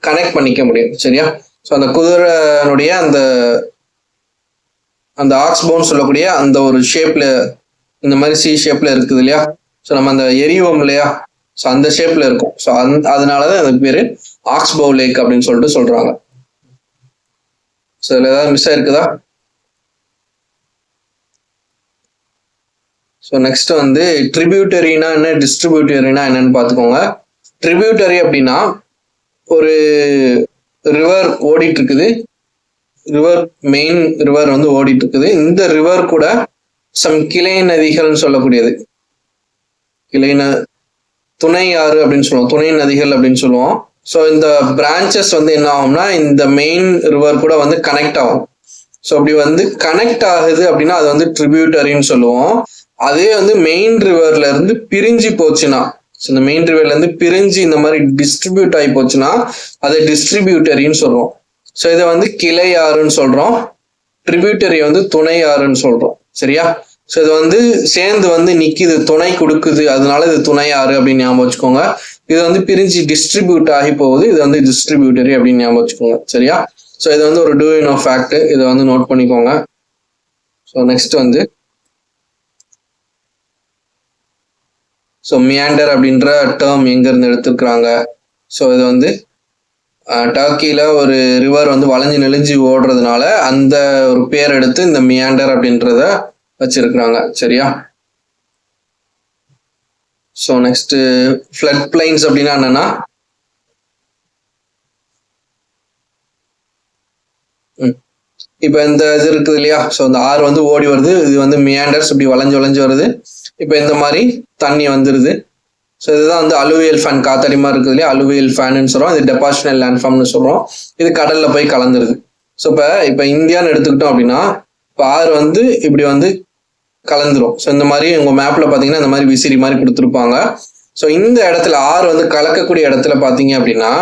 கனெக்ட் பண்ணிக்க முடியும். சரியா? ஸோ அந்த குதிரைனுடைய அந்த அந்த ஆக்ஸ்போன்னு சொல்லக்கூடிய அந்த ஒரு ஷேப்ல இந்த மாதிரி சி ஷேப்ல இருக்குது இல்லையா? ஸோ நம்ம அந்த எரிவோம் இல்லையா? ஸோ அந்த ஷேப்ல இருக்கும். ஸோ அதனாலதான் அதுக்கு பேரு ஆக்ஸ்போ லேக் அப்படின்னு சொல்லிட்டு சொல்றாங்க. ஸோ இதுல ஏதாவது மிஸ் ஆயிருக்குதா? ஸோ நெக்ஸ்ட் வந்து ட்ரிபியூட்டரினா என்ன, டிஸ்ட்ரிபியூட்டரினா என்னன்னு பார்த்துக்கோங்க. ட்ரிபியூட்டரி அப்படின்னா ஒரு ரிவர் ஓடிட்டு இருக்குது. ரிவர் மெயின் ரிவர் வந்து ஓடிட்டு இருக்குது. இந்த ரிவர் கூட சம் கிளை நதிகள்னு சொல்லக்கூடியது. துணை ஆறு அப்படின்னு சொல்லுவோம், துணை நதிகள் அப்படின்னு சொல்லுவோம். ஸோ இந்த பிரான்ச்சஸ் வந்து என்ன ஆகும்னா இந்த மெயின் ரிவர் கூட வந்து கனெக்ட் ஆகும். ஸோ அப்படி வந்து கனெக்ட் ஆகுது அப்படின்னா அது வந்து ட்ரிபியூட்டரின்னு சொல்லுவோம். அதே வந்து மெயின் ரிவர்ல இருந்து பிரிஞ்சு போச்சுன்னா, இந்த மெயின் ரிவர்ல இருந்து பிரிஞ்சு இந்த மாதிரி டிஸ்ட்ரிபியூட் ஆகி போச்சுன்னா அதை டிஸ்ட்ரிபியூட்டரின்னு சொல்றோம். ஸோ இதை வந்து கிளை ஆறுன்னு சொல்றோம். ட்ரிபியூட்டரி வந்து துணை ஆறுன்னு சொல்றோம். சரியா? ஸோ இது வந்து சேர்ந்து வந்து நிக்குது, துணை கொடுக்குது, அதனால இது துணை ஆறு அப்படின்னு ஞாபகம் வச்சுக்கோங்க. இது வந்து பிரிஞ்சு டிஸ்ட்ரிபியூட் ஆகி போகுது, இது வந்து டிஸ்ட்ரிபியூட்டரி அப்படின்னு ஞாபகம் வச்சுக்கோங்க. சரியா? ஸோ இது வந்து ஒரு டூ இன் ஃபேக்ட், இதை வந்து நோட் பண்ணிக்கோங்க. ஸோ நெக்ஸ்ட் வந்து ஸோ மியாண்டர் அப்படின்ற டேர்ம் எங்க இருந்து எடுத்துருக்குறாங்க. ஸோ இது வந்து டர்க்கியில ஒரு ரிவர் வந்து வளைஞ்சு நெளிஞ்சு ஓடுறதுனால அந்த ஒரு பேர் எடுத்து இந்த மியாண்டர் அப்படின்றத வச்சிருக்கிறாங்க. சரியா? ஸோ நெக்ஸ்ட் ஃப்ளட் பிளைன்ஸ் அப்படின்னா என்னன்னா இப்போ இந்த இது இருக்குது இல்லையா? ஸோ இந்த ஆறு வந்து ஓடி வருது, இது வந்து மியாண்டர்ஸ் இப்படி வளைஞ்சு வருது. இப்போ இந்த மாதிரி தண்ணி வந்துருது. ஸோ இதுதான் வந்து அலுவியல் ஃபேன், காத்தடி மாதிரி இருக்குது இல்லையா? அலுவியல் ஃபேன்னு சொல்றோம். இது டெபாசிஷனல் லேண்ட்ஃபார்ம்னு சொல்றோம். இது கடல்ல போய் கலந்துருது. ஸோ இப்போ இந்தியான்னு எடுத்துக்கிட்டோம் அப்படின்னா இப்போ ஆறு வந்து இப்படி வந்து கலந்துரும். ஸோ இந்த மாதிரி உங்க மேப்ல பாத்தீங்கன்னா இந்த மாதிரி விசிறி மாதிரி கொடுத்துருப்பாங்க. ஸோ இந்த இடத்துல ஆறு வந்து கலக்கக்கூடிய இடத்துல பாத்தீங்க அப்படின்னா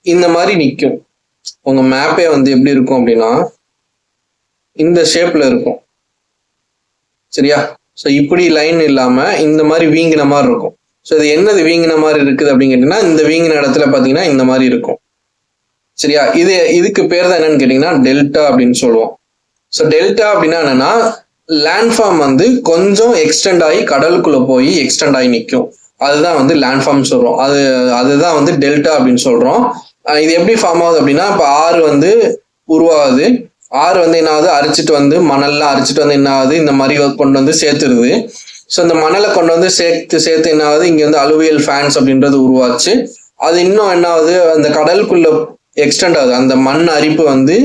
இந்த மாதிரி நிற்கும். உங்க மேப்பே வந்து எப்படி இருக்கும் அப்படின்னா இந்த ஷேப்ல இருக்கும். சரியா? ஸோ இப்படி லைன் இல்லாம இந்த மாதிரி வீங்கின மாதிரி இருக்கும். ஸோ இது என்னது வீங்கின மாதிரி இருக்குது அப்படின்னு கேட்டீங்கன்னா இந்த வீங்கின இடத்துல பாத்தீங்கன்னா இந்த மாதிரி இருக்கும். சரியா? இதுக்கு பேர் தான் என்னன்னு கேட்டீங்கன்னா டெல்டா அப்படின்னு சொல்லுவோம். ஸோ டெல்டா அப்படின்னா என்னன்னா லேண்ட்ஃபார்ம் வந்து கொஞ்சம் எக்ஸ்டெண்ட் ஆகி கடலுக்குள்ள போய் எக்ஸ்டெண்ட் ஆகி நிற்கும். அதுதான் வந்து லேண்ட்ஃபார்ம் சொல்றோம். அதுதான் வந்து டெல்டா அப்படின்னு சொல்றோம். இது எப்படி ஃபார்ம் ஆகுது அப்படின்னா இப்போ ஆறு வந்து உருவாகுது. ஆறு வந்து என்ன ஆகுது, அரிச்சிட்டு வந்து மணல்லாம் அரிச்சிட்டு வந்து என்ன ஆகுது, இந்த மாதிரி கொண்டு வந்து சேர்த்துருது. ஸோ இந்த மணலை கொண்டு வந்து சேர்த்து என்ன ஆகுது, இங்க வந்து அலுவியல் ஃபேன்ஸ் அப்படின்றது உருவாச்சு. அது இன்னும் என்ன ஆகுது, அந்த கடலுக்குள்ள எக்ஸ்டெண்ட் ஆகுது. அந்த மண் அரிப்பு வந்து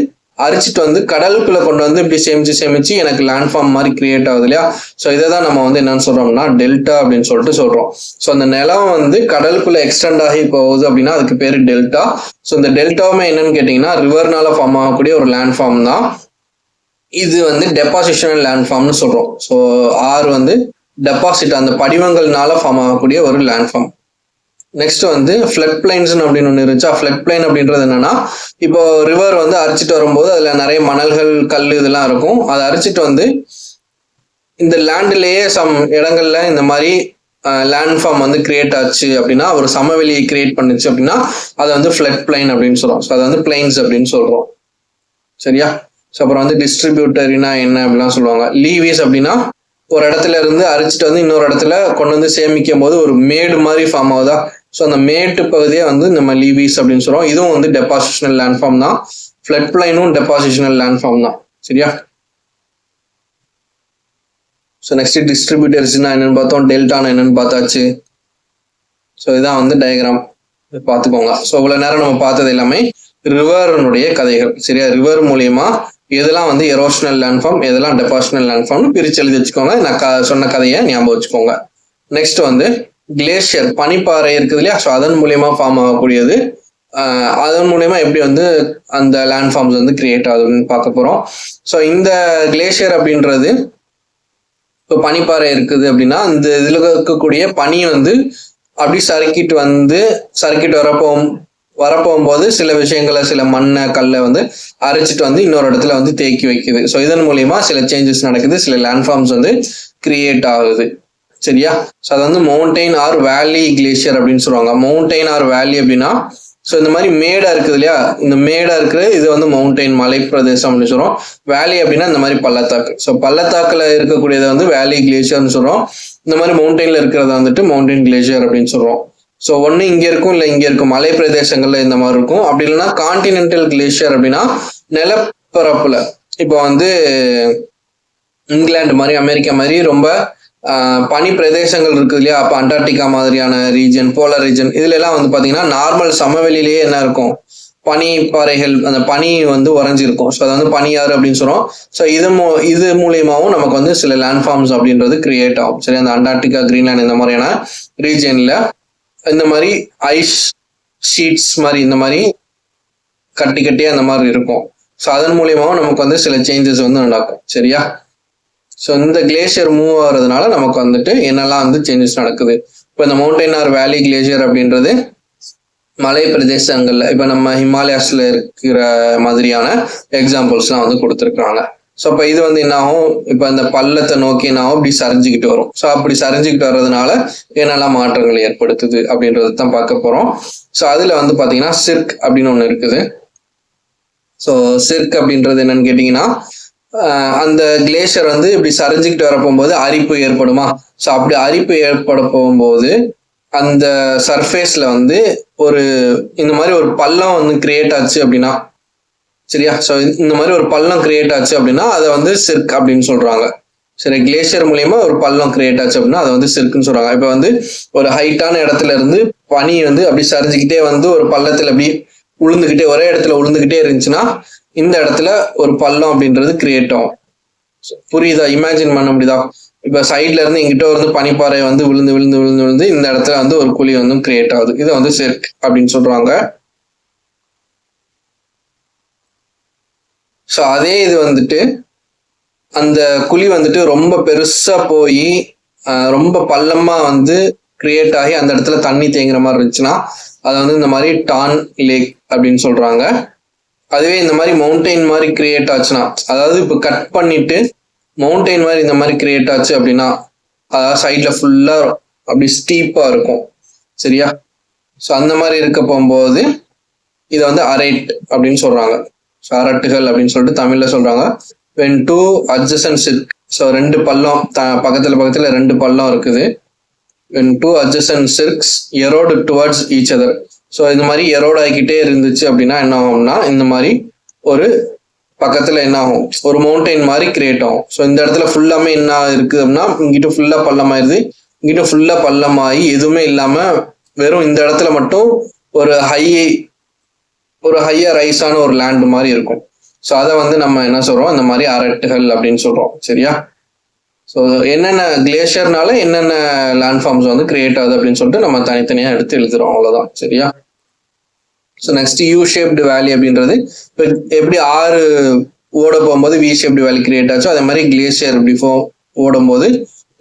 அரிச்சிட்டு வந்து கடலுக்குள்ள கொண்டு வந்து இப்படி சேமிச்சு எனக்கு லேண்ட்ஃபார்ம் மாதிரி கிரியேட் ஆகுது இல்லையா. ஸோ இதை தான் நம்ம வந்து என்னன்னு சொல்றோம்னா டெல்டா அப்படின்னு சொல்லிட்டு சொல்றோம். ஸோ அந்த நிலம் வந்து கடலுக்குள்ள எக்ஸ்டெண்ட் ஆகி போகுது அப்படின்னா அதுக்கு பேரு டெல்டா. ஸோ இந்த டெல்டாவுமே என்னன்னு கேட்டீங்கன்னா ரிவர்னால ஃபார்ம் ஆகக்கூடிய ஒரு லேண்ட்ஃபார்ம் தான். இது வந்து டெபாசிஷனல் லேண்ட்ஃபார்ம்னு சொல்றோம். ஸோ ஆறு வந்து டெபாசிட், அந்த படிவங்கள்னால ஃபார்ம் ஆகக்கூடிய ஒரு லேண்ட்ஃபார்ம். நெக்ஸ்ட் வந்து ஃபிளட் பிளைன்ஸ் அப்படின்னு ஒன்று இருந்துச்சா. ஃபிளட் பிளைன் அப்படின்றது என்னன்னா, இப்போ ரிவர் வந்து அரிச்சிட்டு வரும்போது அதுல நிறைய மணல்கள், கல் இதெல்லாம் இருக்கும். அதை அரிச்சிட்டு வந்து இந்த லேண்ட்லயே சம் இடங்கள்ல இந்த மாதிரி லேண்ட்ஃபார்ம் வந்து கிரியேட் ஆச்சு அப்படின்னா, ஒரு சமவெளியை கிரியேட் பண்ணுச்சு அப்படின்னா அதை வந்து ஃபிளட் பிளைன் அப்படின்னு சொல்றோம். ஸோ அதை வந்து பிளைன்ஸ் அப்படின்னு சொல்றோம். சரியா. ஸோ அப்புறம் வந்து டிஸ்ட்ரிபியூட்டரினா என்ன அப்படிலாம் சொல்லுவாங்க. லீவிஸ் அப்படின்னா ஒரு இடத்துல இருந்து அரிச்சிட்டு வந்து இன்னொரு இடத்துல கொண்டு வந்து சேமிக்கும் போது ஒரு மேடு மாதிரி ஃபார்ம் ஆகுதா. ஸோ அந்த மேட்டு பகுதியை வந்து நம்ம லீவிஸ் அப்படின்னு சொல்றோம். இதுவும் வந்து டெபாசிஷனல் லேண்ட்ஃபார்ம் தான். ஃபிளட் பிளைனும் டெபாசிஷனல் லேண்ட்ஃபார்ம் தான். சரியா. ஸோ நெக்ஸ்ட் டிஸ்ட்ரிபியூட்டர்ஸ்னா என்னன்னு பார்த்தோம், டெல்டானா என்னன்னு பார்த்தாச்சு. ஸோ இதான் வந்து டயக்ராம், பார்த்துக்கோங்க. ஸோ இவ்வளவு நேரம் நம்ம பார்த்தது எல்லாமே ரிவருடைய கதைகள். சரியா. ரிவர் மூலியமா எதெல்லாம் வந்து எரோஷனல் லேண்ட்ஃபார்ம், எதெல்லாம் டெபாசிஷனல் லேண்ட்ஃபார்ம் பிரிச்சு எழுதி வச்சுக்கோங்க. நான் சொன்ன கதையை ஞாபகம் வச்சுக்கோங்க. நெக்ஸ்ட் வந்து கிளேஷியர், பனிப்பாறை இருக்குது இல்லையா. ஸோ அதன் மூலியமா ஃபார்ம் ஆகக்கூடியது. அதன் மூலியமா எப்படி வந்து அந்த லேண்ட்ஃபார்ம்ஸ் வந்து கிரியேட் ஆகுதுன்னு பார்க்க போறோம். ஸோ இந்த கிளேஷியர் அப்படின்றது, இப்போ பனிப்பாறை இருக்குது அப்படின்னா அந்த இதுல இருக்கக்கூடிய பனி வந்து அப்படி சறுக்கிட்டு வரப்போகும்போது சில விஷயங்களை, சில மண்ணை, கல்லை வந்து அரைச்சிட்டு வந்து இன்னொரு இடத்துல வந்து தேக்கி வைக்குது. ஸோ இதன் மூலியமா சில சேஞ்சஸ் நடக்குது, சில லேண்ட்ஃபார்ம்ஸ் வந்து கிரியேட் ஆகுது. சரியா. ஸோ அது வந்து மவுண்டைன் ஆர் வேலி கிளேஷியர் அப்படின்னு சொல்லுவாங்க. மவுண்டைன் ஆர் வேலி அப்படின்னா, ஸோ இந்த மாதிரி மேடா இருக்குது இல்லையா, இந்த மேடா இருக்கிறது இது வந்து மவுண்டைன், மலை பிரதேசம் அப்படின்னு சொல்றோம். வேலி அப்படின்னா இந்த மாதிரி பள்ளத்தாக்கு. ஸோ பள்ளத்தாக்குல இருக்கக்கூடியதை வந்து வேலி கிளேஷியர்னு சொல்றோம். இந்த மாதிரி மவுண்டைன்ல இருக்கிறத வந்துட்டு மவுண்டைன் கிளேஷியர் அப்படின்னு சொல்றோம். ஸோ ஒன்று இங்கே இருக்கும், இல்லை இங்கே இருக்கும், மலை பிரதேசங்கள்ல இந்த மாதிரி இருக்கும். அப்படி இல்லைன்னா கான்டினென்டல் கிளேஷியர் அப்படின்னா நிலப்பரப்புல, இப்போ வந்து இங்கிலாந்து மாதிரி, அமெரிக்கா மாதிரி ரொம்ப பனி பிரதேசங்கள் இருக்குது இல்லையா. அப்போ அண்டார்டிகா மாதிரியான ரீஜன், போலர் ரீஜன், இதுல எல்லாம் வந்து பாத்தீங்கன்னா நார்மல் சமவெளியிலேயே என்ன இருக்கும், பனிப்பாறைகள், அந்த பனி வந்து உறைஞ்சிருக்கும். ஸோ அதை வந்து பனியாறு அப்படின்னு சொல்றோம். ஸோ இது மூலியமாவும் நமக்கு வந்து சில லேண்ட்ஃபார்ம்ஸ் அப்படின்றது கிரியேட் ஆகும். சரி. அந்த அண்டார்டிகா, கிரீன்லாந்து இந்த மாதிரியான ரீஜன்ல இந்த மாதிரி ஐஸ் ஷீட்ஸ் மாதிரி இந்த மாதிரி கட்டியா அந்த மாதிரி இருக்கும். ஸோ அதன் மூலியமாவும் நமக்கு வந்து சில சேஞ்சஸ் வந்து நடக்கும். சரியா. ஸோ இந்த கிளேஷியர் மூவ் ஆகுறதுனால நமக்கு வந்துட்டு என்னெல்லாம் வந்து சேஞ்சஸ் நடக்குது. இப்போ இந்த மவுண்டைன் ஆர் வேலி கிளேஷியர் அப்படின்றது மலை பிரதேசங்கள்ல, இப்போ நம்ம ஹிமாலயாஸ்ல இருக்கிற மாதிரியான எக்ஸாம்பிள்ஸ்லாம் வந்து கொடுத்துருக்காங்க. ஸோ அப்போ இது வந்து என்ன ஆகும், இப்போ இந்த பள்ளத்தை நோக்கி என்ன ஆகும், இப்படி சரிஞ்சுக்கிட்டு வரும். ஸோ அப்படி சரிஞ்சுக்கிட்டு வர்றதுனால என்னெல்லாம் மாற்றங்கள் ஏற்படுத்துது அப்படின்றது தான் பார்க்க போறோம். ஸோ அதுல வந்து பாத்தீங்கன்னா சிர்க் அப்படின்னு ஒண்ணு இருக்குது. ஸோ சிர்க் அப்படின்றது என்னன்னு கேட்டீங்கன்னா, அந்த கிளேஷியர் வந்து இப்படி சரிஞ்சுக்கிட்டு வர போகும்போது அரிப்பு ஏற்படுமா. ஸோ அப்படி அரிப்பு ஏற்பட போகும்போது அந்த சர்ஃபேஸ்ல வந்து இந்த மாதிரி ஒரு பள்ளம் வந்து கிரியேட் ஆச்சு அப்படின்னா, சரியா. ஸோ இந்த மாதிரி ஒரு பள்ளம் கிரியேட் ஆச்சு அப்படின்னா அதை வந்து சிர்க் அப்படின்னு சொல்றாங்க. சரி. கிளேஷியர் மூலியமா ஒரு பள்ளம் கிரியேட் ஆச்சு அப்படின்னா அதை வந்து சிர்க்குன்னு சொல்றாங்க. இப்போ வந்து ஒரு ஹைட்டான இடத்துல இருந்து பனி வந்து அப்படி சரிஞ்சுக்கிட்டே வந்து ஒரு பள்ளத்துல அப்படி உளுந்துக்கிட்டே, ஒரே இடத்துல உளுந்துக்கிட்டே இருந்துச்சுன்னா இந்த இடத்துல ஒரு பள்ளம் அப்படின்றது கிரியேட் ஆகும். புரியுதா? இமேஜின் பண்ண முடியுதா? இப்ப சைட்ல இருந்து இங்கிட்ட வந்து பனிப்பாறை வந்து விழுந்து இந்த இடத்துல வந்து ஒரு குழி வந்து கிரியேட் ஆகுது. இதை வந்து சிர்க் அப்படின்னு சொல்றாங்க. ஸோ அதே இது வந்துட்டு அந்த குழி வந்துட்டு ரொம்ப பெருசா போய் ரொம்ப பள்ளமா வந்து கிரியேட் ஆகி அந்த இடத்துல தண்ணி தேங்குற மாதிரி இருந்துச்சுன்னா அதை வந்து இந்த மாதிரி டான் லேக் அப்படின்னு சொல்றாங்க. அதுவே இந்த மாதிரி மவுண்டைன் மாதிரி கிரியேட் ஆச்சுன்னா, அதாவது இப்போ கட் பண்ணிட்டு மவுண்டைன் மாதிரி இந்த மாதிரி கிரியேட் ஆச்சு அப்படின்னா, அதாவது சைட்ல ஃபுல்லா அப்படி ஸ்டீப்பா இருக்கும். சரியா. ஸோ அந்த மாதிரி இருக்க போகும்போது இதை வந்து அரேட் அப்படின்னு சொல்றாங்க. ஸோ அரட்டுகள் அப்படின்னு சொல்லிட்டு தமிழ்ல சொல்றாங்க. when two adjacent cirques, so ரெண்டு பள்ளம் பக்கத்துல ரெண்டு பள்ளம் இருக்குது. when two adjacent cirques erode towards each other, so இந்த மாதிரி எரோட் ஆகிக்கிட்டே இருந்துச்சு அப்படின்னா என்ன ஆகும்னா, இந்த மாதிரி ஒரு பக்கத்துல என்ன ஆகும், ஒரு மவுண்டைன் மாதிரி கிரியேட் ஆகும். ஸோ இந்த இடத்துல ஃபுல்லாமே என்ன இருக்குது அப்படின்னா, இங்கிட்ட ஃபுல்லா பள்ளமாயிருது, இங்கிட்ட ஃபுல்லா பள்ளமாகி எதுவுமே இல்லாம வெறும் இந்த இடத்துல மட்டும் ஒரு ஹையா ரைஸான ஒரு லேண்ட் மாதிரி இருக்கும். ஸோ அதை வந்து நம்ம என்ன சொல்றோம், இந்த மாதிரி அரட்டுகள் அப்படின்னு சொல்றோம். சரியா? ஸோ என்னென்ன கிளேஷியர்னால என்னென்ன லேண்ட் ஃபார்ம்ஸ் வந்து கிரியேட் ஆகுது அப்படின்னு சொல்லிட்டு நம்ம தனித்தனியா எடுத்து எழுதுறோம். அவ்வளவுதான். சரியா? ஸோ நெக்ஸ்ட் யூ ஷேப்டு வேலி அப்படின்றது இப்போ எப்படி ஆறு ஓட போகும்போது வி ஷேப்டு வேலி கிரியேட் ஆச்சோ அதே மாதிரி கிளேஷியர் இப்படி ஓடும்போது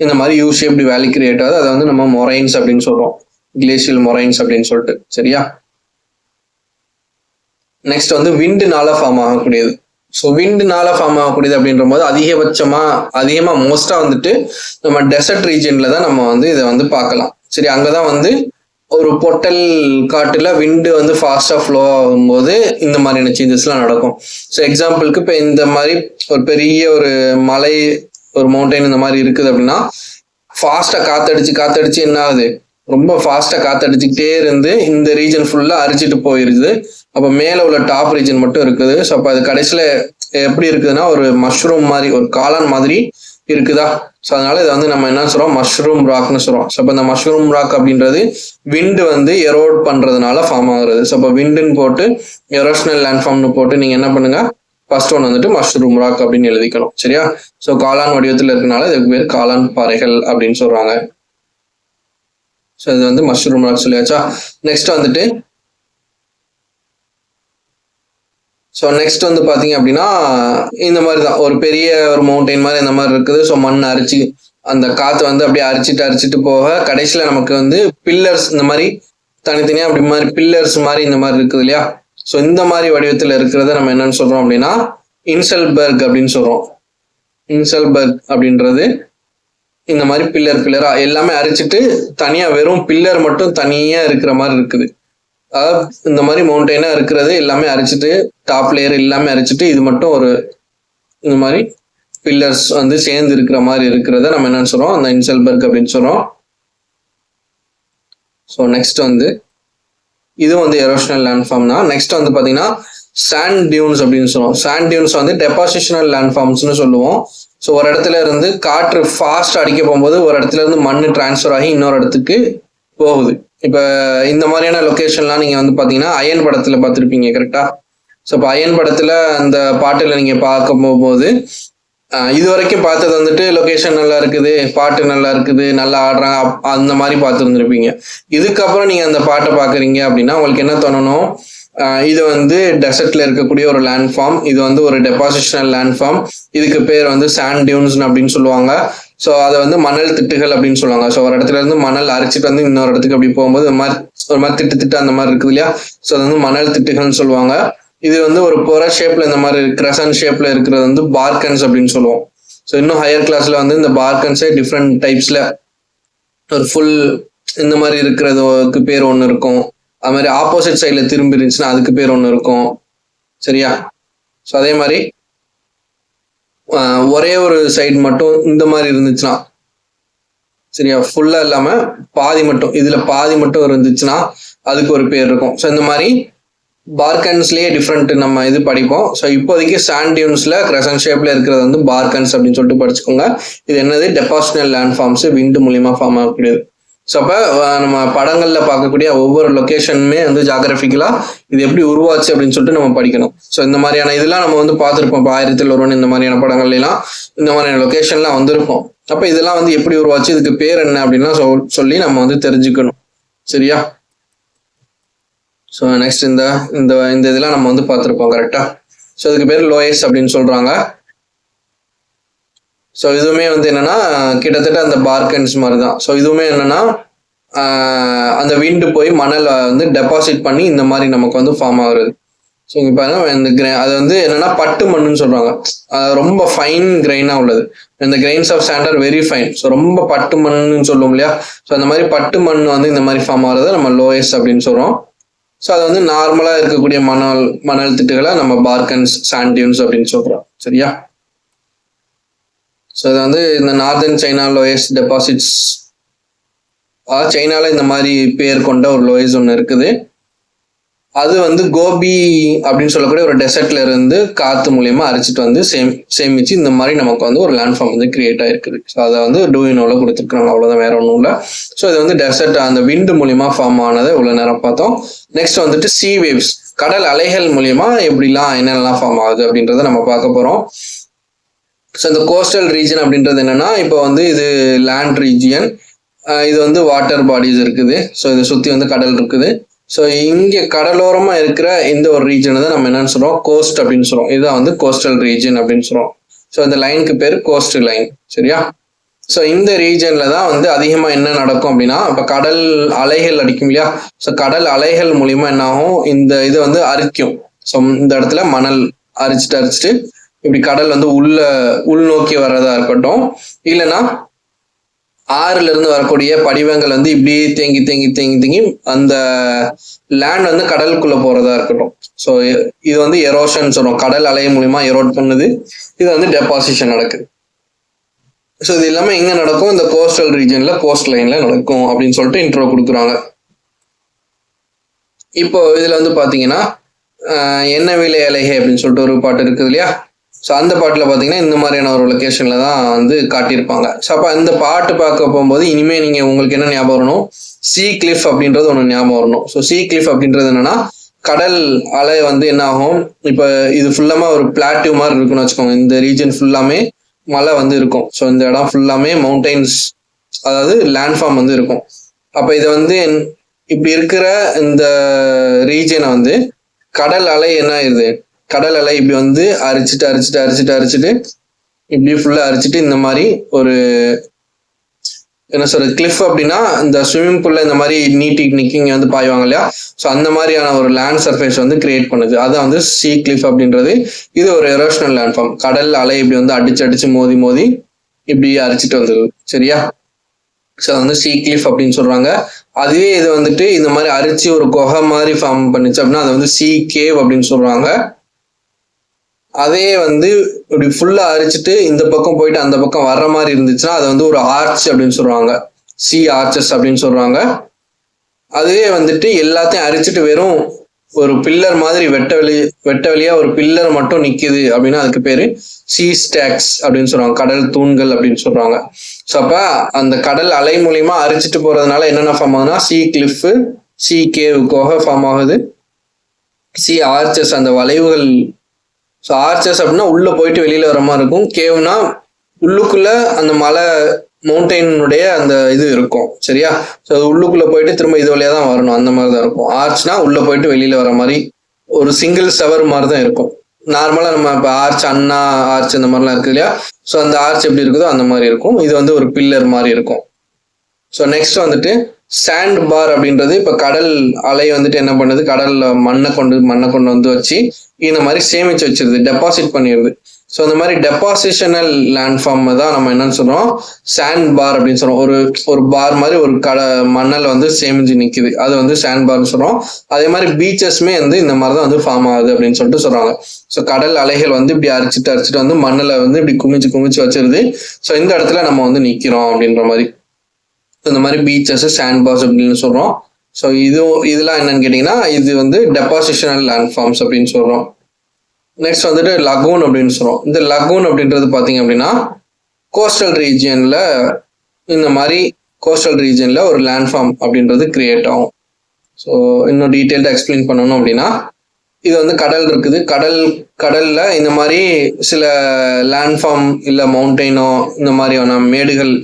இந்த மாதிரி யூ ஷேப்டு வேலி கிரியேட் ஆகுது. அதை வந்து நம்ம மொரைன்ஸ் அப்படின்னு சொல்றோம், கிளேஷியல் மொரைன்ஸ் அப்படின்னு சொல்லிட்டு. சரியா? நெக்ஸ்ட் வந்து விண்டுனால ஃபார்ம் ஆகக்கூடியது. ஸோ விண்டுனால ஃபார்ம் ஆகக்கூடியது அப்படின்ற போது அதிகமா மோஸ்டா வந்துட்டு நம்ம டெசர்ட் ரீஜன்ல தான் நம்ம வந்து இதை வந்து பார்க்கலாம். சரி, அங்கதான் வந்து ஒரு பொட்டல் காட்டுல விண்டு வந்து ஃபாஸ்டா ஃப்ளோ ஆகும்போது இந்த மாதிரியான சேஞ்சஸ்லாம் நடக்கும். ஸோ எக்ஸாம்பிளுக்கு இப்போ இந்த மாதிரி ஒரு பெரிய ஒரு மலை, ஒரு மவுண்டைன் இந்த மாதிரி இருக்குது அப்படின்னா ஃபாஸ்டா காத்தடிச்சு என்ன ஆகுது, ரொம்ப ஃபாஸ்டா காத்தடிச்சுக்கிட்டே இருந்து இந்த ரீஜன் ஃபுல்லா அரிச்சிட்டு போயிருது. அப்ப மேல உள்ள டாப் ரீஜன் மட்டும் இருக்குது. ஸோ அப்ப அது கடைசியில எப்படி இருக்குதுன்னா ஒரு மஷ்ரூம் மாதிரி, ஒரு காளான் மாதிரி இருக்குதா. ஸோ அதனால இதை வந்து நம்ம என்ன சொல்றோம், மஷ்ரூம் ராக்னு சொல்றோம். ஸோ அப்போ இந்த மஷ்ரூம் ராக் அப்படின்றது விண்டு வந்து எரோட் பண்றதுனால ஃபார்ம் ஆகுறது. ஸோ அப்போ விண்டுன்னு போட்டு எரோஷனல் லேண்ட்ஃபார்ம்னு போட்டு நீங்க என்ன பண்ணுங்க, ஃபர்ஸ்ட் ஒன் வந்துட்டு மஷ்ரூம் ராக் அப்படின்னு எழுதிக்கணும். சரியா? ஸோ காளான் வடிவத்தில் இருக்கனால இதுக்கு பேர் காளான் பாறைகள் அப்படின்னு சொல்றாங்க. ஸோ இது வந்து மஷ்ரூம் ராக் சொல்லியாச்சா. நெக்ஸ்ட் வந்துட்டு நெக்ஸ்ட் வந்து பாத்தீங்க அப்படின்னா இந்த மாதிரி தான் ஒரு பெரிய ஒரு மவுண்டைன் மாதிரி இந்த மாதிரி இருக்குது. ஸோ மண் அரிச்சு அந்த காத்து வந்து அப்படியே அரிச்சிட்டு போக கடைசியில நமக்கு வந்து பில்லர்ஸ் இந்த மாதிரி தனித்தனியா அப்படி மாதிரி பில்லர்ஸ் மாதிரி இந்த மாதிரி இருக்குது இல்லையா. ஸோ இந்த மாதிரி வடிவத்தில் இருக்கிறத நம்ம என்னன்னு சொல்றோம் அப்படின்னா இன்செல்பர்க் அப்படின்னு சொல்றோம். இன்செல்பர்க் அப்படின்றது இந்த மாதிரி பில்லரா எல்லாமே அரிச்சிட்டு தனியா வெறும் பில்லர் மட்டும் தனியா இருக்கிற மாதிரி இருக்குது. அதாவது இந்த மாதிரி மவுண்டைனா இருக்கிறது எல்லாமே அரிச்சிட்டு, டாப் லேயர் எல்லாமே அரிச்சிட்டு இது மட்டும் ஒரு இந்த மாதிரி பில்லர்ஸ் வந்து சேர்ந்து இருக்கிற மாதிரி இருக்கிறத நம்ம என்னன்னு சொல்றோம், அந்த இன்செல்பர்க் அப்படின்னு சொல்றோம். ஸோ நெக்ஸ்ட் வந்து இது வந்து எரோஷனல் லேண்ட்ஃபார்ம் தான். நெக்ஸ்ட் வந்து பாத்தீங்கன்னா சாண்ட் டியூன்ஸ் அப்படின்னு சொல்லுவோம். சாண்ட் டியூன்ஸ் வந்து டெபாசிஷனல் லேண்ட்ஃபார்ம்ஸ்னு சொல்லுவோம். ஸோ ஒரு இடத்துல இருந்து காற்று ஃபாஸ்ட் அடிக்க போகும்போது ஒரு இடத்துல இருந்து மண் டிரான்ஸ்ஃபர் ஆகி இன்னொரு இடத்துக்கு போகுது. இப்ப இந்த மாதிரியான லொகேஷன்லாம் நீங்க வந்து பாத்தீங்கன்னா அயன் படத்துல பார்த்துருப்பீங்க, கரெக்டா? ஸோ இப்போ அயன் படத்துல அந்த பாட்டுல நீங்க பார்க்க போகும்போது இது வரைக்கும் பார்த்தது வந்துட்டு லொகேஷன் நல்லா இருக்குது, பாட்டு நல்லா இருக்குது, நல்லா ஆடுறாங்க, அந்த மாதிரி பார்த்துருந்துருப்பீங்க. இதுக்கப்புறம் நீங்க அந்த பாட்டை பாக்குறீங்க அப்படின்னா உங்களுக்கு என்ன தோணணும், இது வந்து டெசர்ட்ல இருக்கக்கூடிய ஒரு லேண்ட்ஃபார்ம், இது வந்து ஒரு டெபாசிஷனல் லேண்ட்ஃபார்ம், இதுக்கு பேர் வந்து சாண்ட் டியூன்ஸ் அப்படின்னு சொல்லுவாங்க. ஸோ அதை வந்து மணல் திட்டுகள் அப்படின்னு சொல்லுவாங்க. ஸோ ஒரு இடத்துல இருந்து மணல் அரிச்சிட்டு வந்து இன்னொரு இடத்துக்கு அப்படி போகும்போது ஒரு மாதிரி திட்டு அந்த மாதிரி இருக்குது இல்லையா. ஸோ அது வந்து மணல் திட்டுகள்னு சொல்லுவாங்க. இது வந்து ஒரு பொற ஷேப்ல இந்த மாதிரி கிரசன் ஷேப்ல இருக்கிறது வந்து பார்கன்ஸ் அப்படின்னு சொல்லுவோம். ஸோ இன்னும் ஹையர் கிளாஸ்ல வந்து இந்த பார்கன்ஸே டிஃப்ரெண்ட் டைப்ஸ்ல ஒரு ஃபுல் இந்த மாதிரி இருக்கிறதுக்கு பேர் ஒன்று இருக்கும். அது மாதிரி ஆப்போசிட் சைட்ல திரும்பி இருந்துச்சுன்னா அதுக்கு பேர் ஒன்று இருக்கும். சரியா? ஸோ அதே மாதிரி ஒரே ஒரு சைடு மட்டும் இந்த மாதிரி இருந்துச்சுன்னா, சரியா, ஃபுல்லா இல்லாம பாதி மட்டும், இதுல பாதி மட்டும் இருந்துச்சுன்னா அதுக்கு ஒரு பேர் இருக்கும். ஸோ இந்த மாதிரி பார்கன்ஸ்லயே டிஃப்ரெண்ட் நம்ம இது படிப்போம். ஸோ இப்போதைக்கு சாண்ட் டியூன்ஸ்ல கிரசன் ஷேப்ல இருக்கிறது வந்து பார்கன்ஸ் அப்படின்னு சொல்லிட்டு படிச்சுக்கோங்க. இது என்னது, டெபாசிஷனல் லேண்ட்ஃபார்ம்ஸ், விண்டு மூலியமா ஃபார்ம் ஆகக்கூடியது. ஸோ அப்போ நம்ம படங்கள்ல பார்க்கக்கூடிய ஒவ்வொரு லொக்கேஷனுமே வந்து ஜாகிரபிக்கலா இது எப்படி உருவாச்சு அப்படின்னு சொல்லிட்டு நம்ம படிக்கணும். ஸோ இந்த மாதிரியான இதெல்லாம் நம்ம வந்து பார்த்துருப்போம். இப்போ 1001 இந்த மாதிரியான படங்கள்லாம் இந்த மாதிரியான லொக்கேஷன்லாம் வந்திருக்கும். அப்போ இதெல்லாம் வந்து எப்படி உருவாச்சு, இதுக்கு பேர் என்ன அப்படின்னா சொல்லி நம்ம வந்து தெரிஞ்சுக்கணும். சரியா? ஸோ நெக்ஸ்ட் இந்த இந்த இதெல்லாம் நம்ம வந்து பார்த்துருப்போம், கரெக்டா? ஸோ இதுக்கு பேர் லோயஸ் அப்படின்னு சொல்றாங்க. ஸோ இதுவுமே வந்து என்னன்னா கிட்டத்தட்ட அந்த பார்கன்ஸ் மாதிரி தான். ஸோ இதுவுமே என்னன்னா அந்த விண்டு போய் மணல் வந்து டெபாசிட் பண்ணி இந்த மாதிரி நமக்கு வந்து ஃபார்ம் ஆகுறது. ஸோ இங்க பாருங்க, இந்த அது வந்து என்னன்னா பட்டு மண்ணுன்னு சொல்றாங்க. ரொம்ப ஃபைன் கிரைனா உள்ளது. இந்த grains of sand are very fine. So ரொம்ப பட்டு மண்ணுன்னு சொல்லுவோம் இல்லையா. ஸோ அந்த மாதிரி பட்டு மண் வந்து இந்த மாதிரி ஃபார்ம் ஆகுறத நம்ம லோயஸ் அப்படின்னு சொல்றோம். ஸோ அது வந்து நார்மலா இருக்கக்கூடிய மணல் திட்டுகளை நம்ம பார்கன்ஸ், சாண்ட் டியூன்ஸ் அப்படின்னு சொல்றோம். சரியா? ஸோ இது வந்து இந்த நார்தர்ன் சைனா லோயஸ் டெபாசிட்ஸ், சைனால இந்த மாதிரி பேர் கொண்ட ஒரு லோயஸ் ஒன்று இருக்குது. அது வந்து கோபி அப்படின்னு சொல்லக்கூடிய ஒரு டெசர்ட்ல இருந்து காத்து மூலியமா அரிச்சிட்டு வந்து சேமிச்சு இந்த மாதிரி நமக்கு வந்து ஒரு லேண்ட்ஃபார்ம் வந்து கிரியேட் ஆயிருக்குது. ஸோ அதை வந்து டூயினோல கொடுத்துருக்காங்க, அவ்வளவுதான், வேற ஒன்றும் இல்லை. ஸோ இது வந்து டெசர்ட் அந்த விண்டு மூலியமா ஃபார்ம் ஆனதை இவ்வளவு நேரம் பார்த்தோம். நெக்ஸ்ட் வந்துட்டு சீ வேவ்ஸ், கடல் அலைகள் மூலியமா எப்படிலாம் என்னென்னலாம் ஃபார்ம் ஆகுது அப்படின்றத நம்ம பார்க்க போறோம். ஸோ இந்த கோஸ்டல் ரீஜன் அப்படின்றது என்னன்னா, இப்போ வந்து இது லேண்ட் ரீஜியன், இது வந்து வாட்டர் பாடிஸ் இருக்குது. ஸோ இதை சுற்றி வந்து கடல் இருக்குது. ஸோ இங்கே கடலோரமா இருக்கிற இந்த ஒரு ரீஜனை தான் நம்ம என்னன்னு சொல்றோம், கோஸ்ட் அப்படின்னு சொல்றோம். இதுதான் வந்து கோஸ்டல் ரீஜன் அப்படின்னு சொல்றோம். ஸோ இந்த லைனுக்கு பேர் கோஸ்ட் லைன், சரியா? ஸோ இந்த ரீஜன்ல தான் வந்து அதிகமா என்ன நடக்கும் அப்படின்னா, இப்போ கடல் அலைகள் அடிக்கும் இல்லையா? ஸோ கடல் அலைகள் மூலியமா என்ன ஆகும், இந்த இது வந்து அரிக்கும். ஸோ இந்த இடத்துல மணல் அரிச்சிட்டு இப்படி கடல் வந்து உள்நோக்கி வர்றதா இருக்கட்டும், இல்லைன்னா ஆறுல இருந்து வரக்கூடிய படிவங்கள் வந்து இப்படி தேங்கி அந்த லேண்ட் வந்து கடலுக்குள்ள போறதா இருக்கட்டும். ஸோ இது வந்து எரோஷன் சொல்றோம், கடல் அலை மூலியமா எரோட் பண்ணுது. இது வந்து டெபாசிஷன் நடக்குது. ஸோ இது எல்லாமே எங்க நடக்கும், இந்த கோஸ்டல் ரீஜன்ல கோஸ்ட் லைன்ல நடக்கும் அப்படின்னு சொல்லிட்டு இன்ட்ரோ கொடுக்குறாங்க. இப்போ இதுல வந்து பாத்தீங்கன்னா என்ன விலை அலைகை அப்படின்னு சொல்லிட்டு ஒரு பாட்டு இருக்குது இல்லையா? ஸோ அந்த பாட்டில் பார்த்தீங்கன்னா இந்த மாதிரியான ஒரு லொக்கேஷனில் தான் வந்து காட்டியிருப்பாங்க. ஸோ அப்போ அந்த பாட்டு பார்க்க போகும்போது இனிமேல் நீங்கள் உங்களுக்கு என்ன ஞாபகம் வரணும், சீ கிளிஃப் அப்படின்றது ஒன்று ஞாபகம் வரணும். ஸோ சீ கிளிஃப் அப்படின்றது என்னன்னா, கடல் அலை வந்து என்ன ஆகும், இப்போ இது ஃபுல்லாமே ஒரு பிளாட்டிவ் மாதிரி இருக்குன்னு வச்சுக்கோங்க. இந்த ரீஜன் ஃபுல்லாமே மலை வந்து இருக்கும். ஸோ இந்த இடம் ஃபுல்லாமே மவுண்டைன்ஸ், அதாவது லேண்ட்ஃபார்ம் வந்து இருக்கும். அப்போ இதை வந்து இப்படி இருக்கிற இந்த ரீஜனை வந்து கடல் அலை என்ன ஆயிடுது, கடல் அலை இப்படி வந்து அரிச்சிட்டு இப்படி ஃபுல்லா அரிச்சிட்டு இந்த மாதிரி ஒரு என்ன சொல்றது, கிளிஃப் அப்படின்னா இந்த ஸ்விம்மிங் பூல்ல இந்த மாதிரி நீக்கிங்க வந்து பாய்வாங்க இல்லையா? ஸோ அந்த மாதிரியான ஒரு லேண்ட் சர்ஃபேஸ் வந்து கிரியேட் பண்ணுது. அதான் வந்து சீ கிளிஃப் அப்படின்றது. இது ஒரு எரோஷனல் லேண்ட்ஃபார்ம். கடல் அலை இப்படி வந்து அடிச்சு மோதி இப்படி அரிச்சிட்டு வந்துடுது, சரியா? ஸோ வந்து சீ கிளிஃப் அப்படின்னு சொல்றாங்க. அதுவே இது வந்துட்டு இந்த மாதிரி அரிச்சு ஒரு குகை மாதிரி ஃபார்ம் பண்ணிச்சு அப்படின்னா அது வந்து சீ கேவ் அப்படின்னு சொல்றாங்க. அதே வந்து இப்படி ஃபுல்லா அரிச்சிட்டு இந்த பக்கம் போயிட்டு அந்த பக்கம் வர்ற மாதிரி இருந்துச்சுன்னா அது வந்து ஒரு ஆர்ச் அப்படின்னு சொல்றாங்க, சி ஆர்ச்சஸ் அப்படின்னு சொல்றாங்க. அதுவே வந்துட்டு எல்லாத்தையும் அரிச்சிட்டு வெறும் ஒரு பில்லர் மாதிரி வெட்ட வெளியா ஒரு பில்லர் மட்டும் நிக்குது அப்படின்னா அதுக்கு பேரு சி ஸ்டாக்ஸ் அப்படின்னு சொல்றாங்க, கடல் தூண்கள் அப்படின்னு சொல்றாங்க. ஸோ அப்ப அந்த கடல் அலை மூலியமா அரிச்சிட்டு போறதுனால என்னென்ன ஃபார்ம் ஆகுதுன்னா, சி கிளிஃப், சி கேவ் கோகை ஃபார்ம் ஆகுது, சி ஆர்ச்சஸ் அந்த வளைவுகள். ஸோ ஆர்ச்சஸ் அப்படின்னா உள்ள போயிட்டு வெளியில வர மாதிரி இருக்கும், கேவ்னா உள்ளுக்குள்ள அந்த மலை மவுண்டெயினுடைய அந்த இது இருக்கும், சரியா? ஸோ அது உள்ளுக்குள்ள போயிட்டு திரும்ப இது வழியா தான் வரணும், அந்த மாதிரி தான் இருக்கும். ஆர்ச்னா உள்ள போயிட்டு வெளியில வர மாதிரி ஒரு சிங்கிள் செவர் மாதிரி தான் இருக்கும். நார்மலா நம்ம இப்போ ஆர்ச், அண்ணா ஆர்ச் இந்த மாதிரிலாம் இருக்கு இல்லையா? ஸோ அந்த ஆர்ச் எப்படி இருக்குதோ அந்த மாதிரி இருக்கும். இது வந்து ஒரு பில்லர் மாதிரி இருக்கும். ஸோ நெக்ஸ்ட் வந்துட்டு சாண்ட் பார் அப்படின்றது, இப்போ கடல் அலை வந்துட்டு என்ன பண்ணுது, கடல்ல மண்ணை கொண்டு வந்து வச்சு இந்த மாதிரி சேமிச்சு வச்சிருது, டெபாசிட் பண்ணிடுது. ஸோ அந்த மாதிரி டெபாசிஷனல் லேண்ட்ஃபார்ம் தான் நம்ம என்னன்னு சொல்றோம், சாண்ட் பார் அப்படின்னு சொல்றோம். ஒரு பார் மாதிரி ஒரு மணல் வந்து சேமிச்சு நிக்குது, அது வந்து சாண்ட் பார்னு சொல்றோம். அதே மாதிரி பீச்சஸ்மே வந்து இந்த மாதிரி தான் வந்து ஃபார்ம் ஆகுது அப்படின்னு சொல்லிட்டு சொல்றாங்க. ஸோ கடல் அலைகள் வந்து இப்படி அரிச்சிட்டு வந்து மண்ணில் வந்து இப்படி குமிச்சு வச்சிருது. ஸோ இந்த இடத்துல நம்ம வந்து நிக்கிறோம் அப்படின்ற மாதிரி. இந்த மாதிரி பீச்சஸ், சாண்ட் பார்ஸ் அப்படின்னு சொல்றோம். ஸோ இதெல்லாம் என்னன்னு கேட்டீங்கன்னா, இது வந்து டெபாசிஷனல் லேண்ட்ஃபார்ம்ஸ் அப்படின்னு சொல்றோம். நெக்ஸ்ட் வந்துட்டு லகூன் அப்படின்னு சொல்றோம். இந்த லகூன் அப்படின்றது பாத்தீங்க அப்படின்னா, கோஸ்டல் ரீஜியன்ல இந்த மாதிரி கோஸ்டல் ரீஜியன்ல ஒரு லேண்ட்ஃபார்ம் அப்படின்றது கிரியேட் ஆகும். ஸோ இன்னும் டீட்டெயில்டா எக்ஸ்பிளைன் பண்ணணும் அப்படின்னா, இது வந்து கடல் இருக்குது, கடல்ல இந்த மாதிரி சில லேண்ட்ஃபார்ம் இல்ல மவுண்டெயினோ இந்த மாதிரியான மேடுகள்,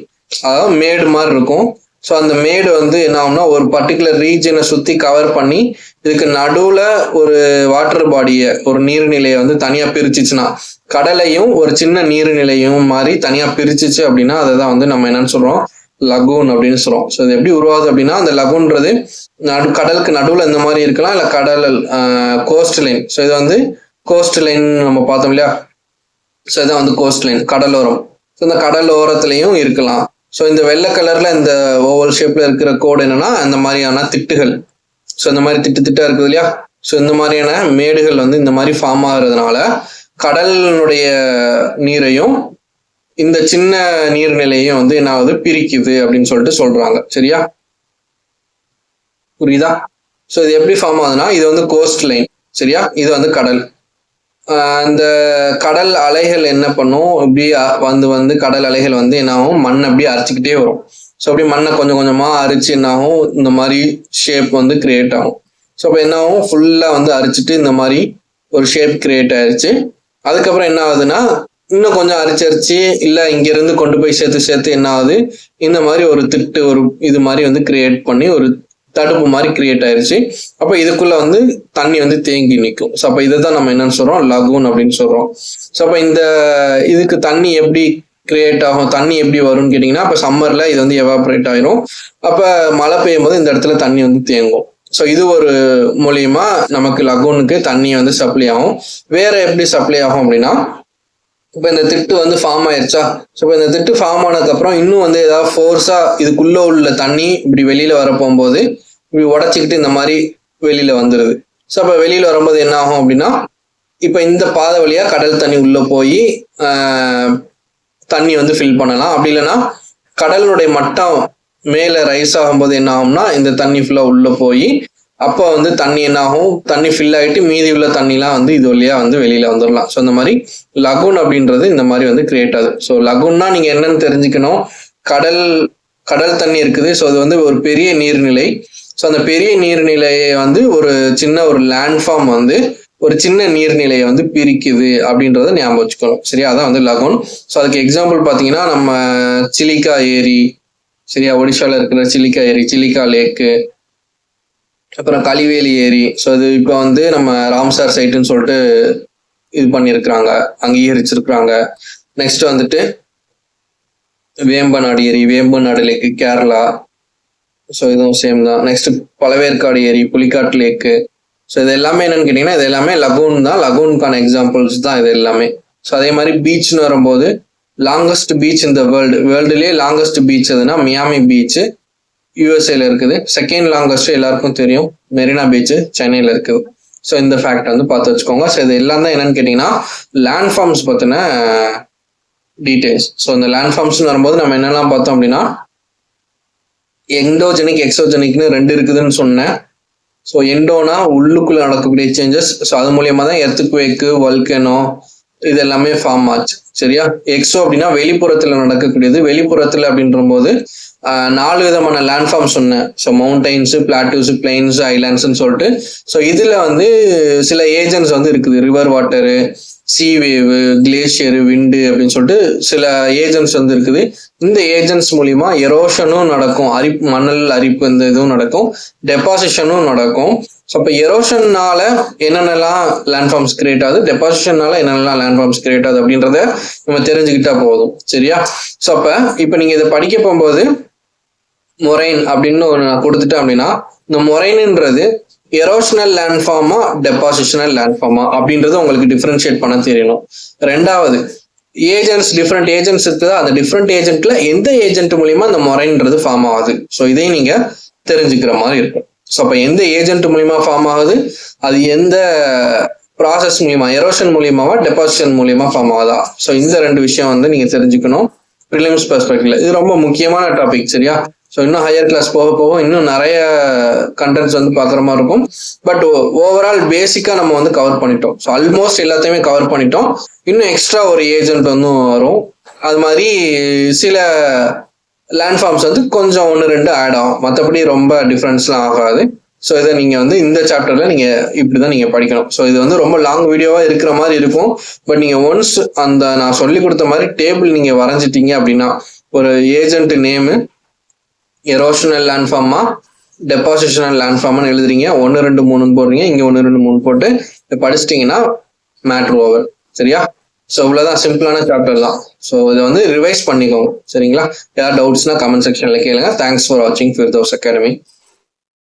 அதாவது மேடு மாதிரி இருக்கும். ஸோ அந்த மேடு வந்து என்ன ஆகும்னா, ஒரு பர்டிகுலர் ரீஜனை சுத்தி கவர் பண்ணி இதுக்கு நடுவுல ஒரு வாட்டர் பாடியை, ஒரு நீர்நிலையை வந்து தனியா பிரிச்சுச்சுன்னா, கடலையும் ஒரு சின்ன நீர்நிலையும் மாதிரி தனியா பிரிச்சுச்சு அப்படின்னா அதை தான் வந்து நம்ம என்னன்னு சொல்றோம், லகூன் அப்படின்னு சொல்றோம். ஸோ இது எப்படி உருவாகுது அப்படின்னா, அந்த லகூன்றது கடலுக்கு நடுவுல இந்த மாதிரி இருக்கலாம், இல்ல கடல் கோஸ்ட் லைன். ஸோ இது வந்து கோஸ்ட் லைன் நம்ம பார்த்தோம் இல்லையா? ஸோ இதான் வந்து கோஸ்ட் லைன், கடலோரம். ஸோ இந்த கடல் ஓரத்துலையும் இருக்கலாம். ஸோ இந்த வெள்ளை கலர்ல இந்த ஓவல் ஷேப்ல இருக்கிற கோடு என்னன்னா, இந்த மாதிரியான திட்டுகள். ஸோ இந்த மாதிரி திட்டா இருக்குது இல்லையா? ஸோ இந்த மாதிரியான மேடுகள் வந்து இந்த மாதிரி ஃபார்ம் ஆகுறதுனால கடலினுடைய நீரையும் இந்த சின்ன நீர்நிலையும் வந்து என்ன ஆகுது, பிரிக்குது அப்படின்னு சொல்லிட்டு சொல்றாங்க, சரியா? புரியுதா? ஸோ இது எப்படி ஃபார்ம் ஆகுதுன்னா, இது வந்து கோஸ்ட் லைன், சரியா? இது வந்து கடல். இந்த கடல் அலைகள் என்ன பண்ணும், இப்படி வந்து கடல் அலைகள் வந்து என்ன ஆகும், மண் அப்படியே அரைச்சிக்கிட்டே வரும். ஸோ அப்படி மண்ணை கொஞ்சம் கொஞ்சமா அரிச்சு என்ன ஆகும், இந்த மாதிரி ஷேப் வந்து கிரியேட் ஆகும். ஸோ அப்போ என்ன ஆகும், ஃபுல்லா வந்து அரிச்சிட்டு இந்த மாதிரி ஒரு ஷேப் கிரியேட் ஆயிடுச்சு. அதுக்கப்புறம் என்ன ஆகுதுன்னா, இன்னும் கொஞ்சம் அரிச்சரிச்சு இல்லை இங்கிருந்து கொண்டு போய் சேர்த்து என்ன ஆகுது, இந்த மாதிரி ஒரு திட்டு ஒரு இது மாதிரி வந்து கிரியேட் பண்ணி ஒரு தடுப்பு மாதிரி கிரியேட் ஆயிருச்சு. அப்போ இதுக்குள்ள வந்து தண்ணி வந்து தேங்கி நிற்கும். ஸோ அப்போ இதை தான் நம்ம என்னன்னு சொல்றோம், லகூன் அப்படின்னு சொல்றோம். ஸோ அப்போ இந்த இதுக்கு தண்ணி எப்படி கிரியேட் ஆகும், தண்ணி எப்படி வரும்னு கேட்டிங்கன்னா, அப்போ சம்மர்ல இது வந்து எவாபரேட் ஆயிரும். அப்போ மழை பெய்யும் போது இந்த இடத்துல தண்ணி வந்து தேங்கும். ஸோ இது ஒரு மூலியமா நமக்கு லகூனுக்கு தண்ணி வந்து சப்ளை ஆகும். வேற எப்படி சப்ளை ஆகும் அப்படின்னா, இப்போ இந்த திட்டு வந்து ஃபார்ம் ஆயிருச்சா, ஸோ இப்போ இந்த திட்டு ஃபார்ம் ஆனதுக்கப்புறம் இன்னும் வந்து ஏதாவது ஃபோர்ஸா இதுக்குள்ள உள்ள தண்ணி இப்படி வெளியில வர போகும்போது இப்படி உடச்சிக்கிட்டு இந்த மாதிரி வெளியில வந்துடுது. ஸோ அப்போ வெளியில வரும்போது என்ன ஆகும் அப்படின்னா, இப்போ இந்த பாதை வழியா கடல் தண்ணி உள்ள போய் தண்ணி வந்து ஃபில் பண்ணலாம். அப்படி இல்லைன்னா கடலுடைய மட்டம் மேல ரைஸ் ஆகும்போது என்ன ஆகும்னா, இந்த தண்ணி ஃபுல்லா உள்ள போய் அப்போ வந்து தண்ணி என்ன ஆகும், தண்ணி ஃபில் ஆகிட்டு மீதி உள்ள தண்ணிலாம் வந்து இது வழியா வந்து வெளியில வந்துடலாம். ஸோ இந்த மாதிரி லகூன் அப்படின்றது இந்த மாதிரி வந்து கிரியேட் ஆகுது. ஸோ லகூன்னா நீங்க என்னன்னு தெரிஞ்சுக்கணும், கடல் தண்ணி இருக்குது. ஸோ அது வந்து ஒரு பெரிய நீர்நிலை. ஸோ அந்த பெரிய நீர்நிலையை வந்து ஒரு சின்ன ஒரு லேண்ட்ஃபார்ம் வந்து ஒரு சின்ன நீர்நிலையை வந்து பிரிக்குது அப்படின்றத ஞாபகம் வச்சுக்கணும். சரியா? அதான் வந்து லகூன். ஸோ அதுக்கு எக்ஸாம்பிள் பார்த்தீங்கன்னா, நம்ம சிலிக்கா ஏரி, சரியா, ஒடிஷால இருக்கிற சிலிக்கா ஏரி, சிலிக்கா லேக்கு, அப்புறம் கலிவேலி ஏரி. ஸோ இது இப்போ வந்து நம்ம ராம்சார் சைட்டுன்னு சொல்லிட்டு இது பண்ணியிருக்கிறாங்க, அங்கீகரிச்சிருக்கிறாங்க. நெக்ஸ்ட் வந்துட்டு வேம்பநாடு ஏரி, வேம்பநாடு லேக்கு கேரளா. ஸோ இதுவும் சேம் தான். நெக்ஸ்ட் பழவேற்காடு ஏரி, புலிக்காட்டு லேக்கு. ஸோ இது எல்லாமே என்னன்னு கேட்டிங்கன்னா, இது எல்லாமே லகூன் தான், லகூனுக்கான எக்ஸாம்பிள்ஸ் தான் இது எல்லாமே. ஸோ அதே மாதிரி பீச்னு வரும்போது, லாங்கஸ்ட் பீச் இந்த வேர்ல்டுலேயே லாங்கஸ்ட் பீச் எதுனா மியாமி பீச் யூஎஸ்ஏல இருக்குது. செகண்ட் லாங்கஸ்ட் எல்லாருக்கும் தெரியும், மெரினா பீச் சென்னையில இருக்குது. ஸோ இந்த ஃபேக்ட் வந்து பார்த்து வச்சுக்கோங்க. ஸோ இது எல்லாம் தான் என்னன்னு கேட்டிங்கன்னா லேண்ட் ஃபார்ம்ஸ் பற்றின டீட்டெயில்ஸ். ஸோ இந்த லேண்ட் ஃபார்ம்ஸ்னு வரும்போது நம்ம என்னெல்லாம் பார்த்தோம் அப்படின்னா, எண்டோஜெனிக் எக்ஸோஜெனிக்னு ரெண்டு இருக்குதுன்னு சொன்னேன். ஸோ எண்டோனா உள்ளுக்குள்ள நடக்கக்கூடிய சேஞ்சஸ். ஸோ அது மூலியமா தான் எர்த்குவேக், வல்கனோ இது எல்லாமே ஃபார்ம் ஆச்சு. சரியா? எக்ஸோ அப்படின்னா வெளிப்புறத்துல நடக்கக்கூடியது. வெளிப்புறத்துல அப்படின்ற போது 4 விதமான லேண்ட்ஃபார்ம் சொன்னேன். ஸோ மவுண்டைன்ஸ், பிளாட்டூஸ், பிளைன்ஸ், ஐலாண்ட்ஸ்ன்னு சொல்லிட்டு. ஸோ இதுல வந்து சில ஏஜென்ட்ஸ் வந்து இருக்குது, ரிவர் வாட்டரு, சீ வேவு, கிளேஷியர், விண்டு அப்படின்னு சொல்லிட்டு சில ஏஜென்ட்ஸ் வந்து இருக்குது. இந்த ஏஜென்ட்ஸ் மூலியமா எரோஷனும் நடக்கும், மணல் அரிப்பு இந்த இதுவும் நடக்கும், டெபாசிஷனும் நடக்கும். ஸோ அப்போ எரோஷன்னால என்னென்னலாம் லேண்ட்ஃபார்ம்ஸ் கிரியேட் ஆகுது, டெபாசிஷன்னால என்னென்னலாம் லேண்ட்ஃபார்ம்ஸ் கிரியேட் ஆகுது அப்படின்றத நம்ம தெரிஞ்சுக்கிட்டா போதும். சரியா? ஸோ அப்போ இப்போ நீங்க இதை படிக்க போகும்போது மொரைன் அப்படின்னு ஒரு நான் கொடுத்துட்டேன் அப்படின்னா, இந்த மொரைன்ன்றது எரோஷனல் லேண்ட்ஃபார்மா டெபாசிஷனல் லேண்ட்ஃபார்மா அப்படின்றது உங்களுக்கு டிஃபரன்ஷியேட் பண்ண தெரியணும். ரெண்டாவது, ஏஜென்ட்ஸ், டிஃப்ரெண்ட் ஏஜென்ட்ஸ் இருக்குது. அந்த டிஃப்ரெண்ட் ஏஜென்ட்ல எந்த ஏஜென்ட் மூலியமா அந்த மொரைன்றது ஃபார்ம் ஆகுது, ஸோ இதையும் நீங்க தெரிஞ்சுக்கிற மாதிரி இருக்கும். ஸோ அப்போ எந்த ஏஜென்ட் மூலியமா ஃபார்ம் ஆகுது, அது எந்த ப்ராசஸ் மூலியமா, எரோஷன் மூலியமாவா டெபாசிஷன் மூலியமா ஃபார்ம் ஆகுதா, ஸோ இந்த 2 விஷயம் வந்து நீங்க தெரிஞ்சுக்கணும் ப்ரிலிம்ஸ் பெர்ஸ்பெக்டிவ்ல. இது ரொம்ப முக்கியமான டாபிக். சரியா? ஸோ இன்னும் ஹையர் கிளாஸ் போக போக இன்னும் நிறைய கண்டென்ட்ஸ் வந்து பார்க்குற மாதிரி இருக்கும். பட் ஓவரால் பேசிக்காக நம்ம வந்து கவர் பண்ணிட்டோம். ஸோ ஆல்மோஸ்ட் எல்லாத்தையுமே கவர் பண்ணிட்டோம். இன்னும் எக்ஸ்ட்ரா ஒரு ஏஜென்ட் வந்து வரும். அது மாதிரி சில லேண்ட்ஃபார்ம்ஸ் வந்து கொஞ்சம் 1-2 ஆட் ஆகும், மற்றபடி ரொம்ப டிஃப்ரென்ஸ்லாம் ஆகாது. ஸோ இதை நீங்கள் வந்து இந்த சாப்டர்ல நீங்கள் இப்படி தான் நீங்கள் படிக்கணும். ஸோ இது வந்து ரொம்ப லாங் வீடியோவாக இருக்கிற மாதிரி இருக்கும். பட் நீங்கள் ஒன்ஸ் அந்த நான் சொல்லி கொடுத்த மாதிரி டேபிள் நீங்கள் வரைஞ்சிட்டீங்க அப்படின்னா, ஒரு ஏஜென்ட் நேமு, எரோஷனல் லேண்ட்ஃபார்மா டெபாசிஷனல் லேண்ட்ஃபார்ம்னு எழுதுறீங்க, 1 2 3 போடுறீங்க, இங்கே 1 2 3 போட்டு படிச்சிட்டிங்கன்னா மேட்ரு ஓவர். சரியா? ஸோ இவ்வளோதான், சிம்பிளான சாப்டர் தான். ஸோ இதை வந்து ரிவைஸ் பண்ணிக்கோங்க. சரிங்களா? ஏதாவது டவுட்ஸ்னா கமெண்ட் செக்ஷன்ல கேளுங்க. தேங்க்ஸ் ஃபார் வாட்சிங் ஃபிர்தௌஸ் அகாடமி.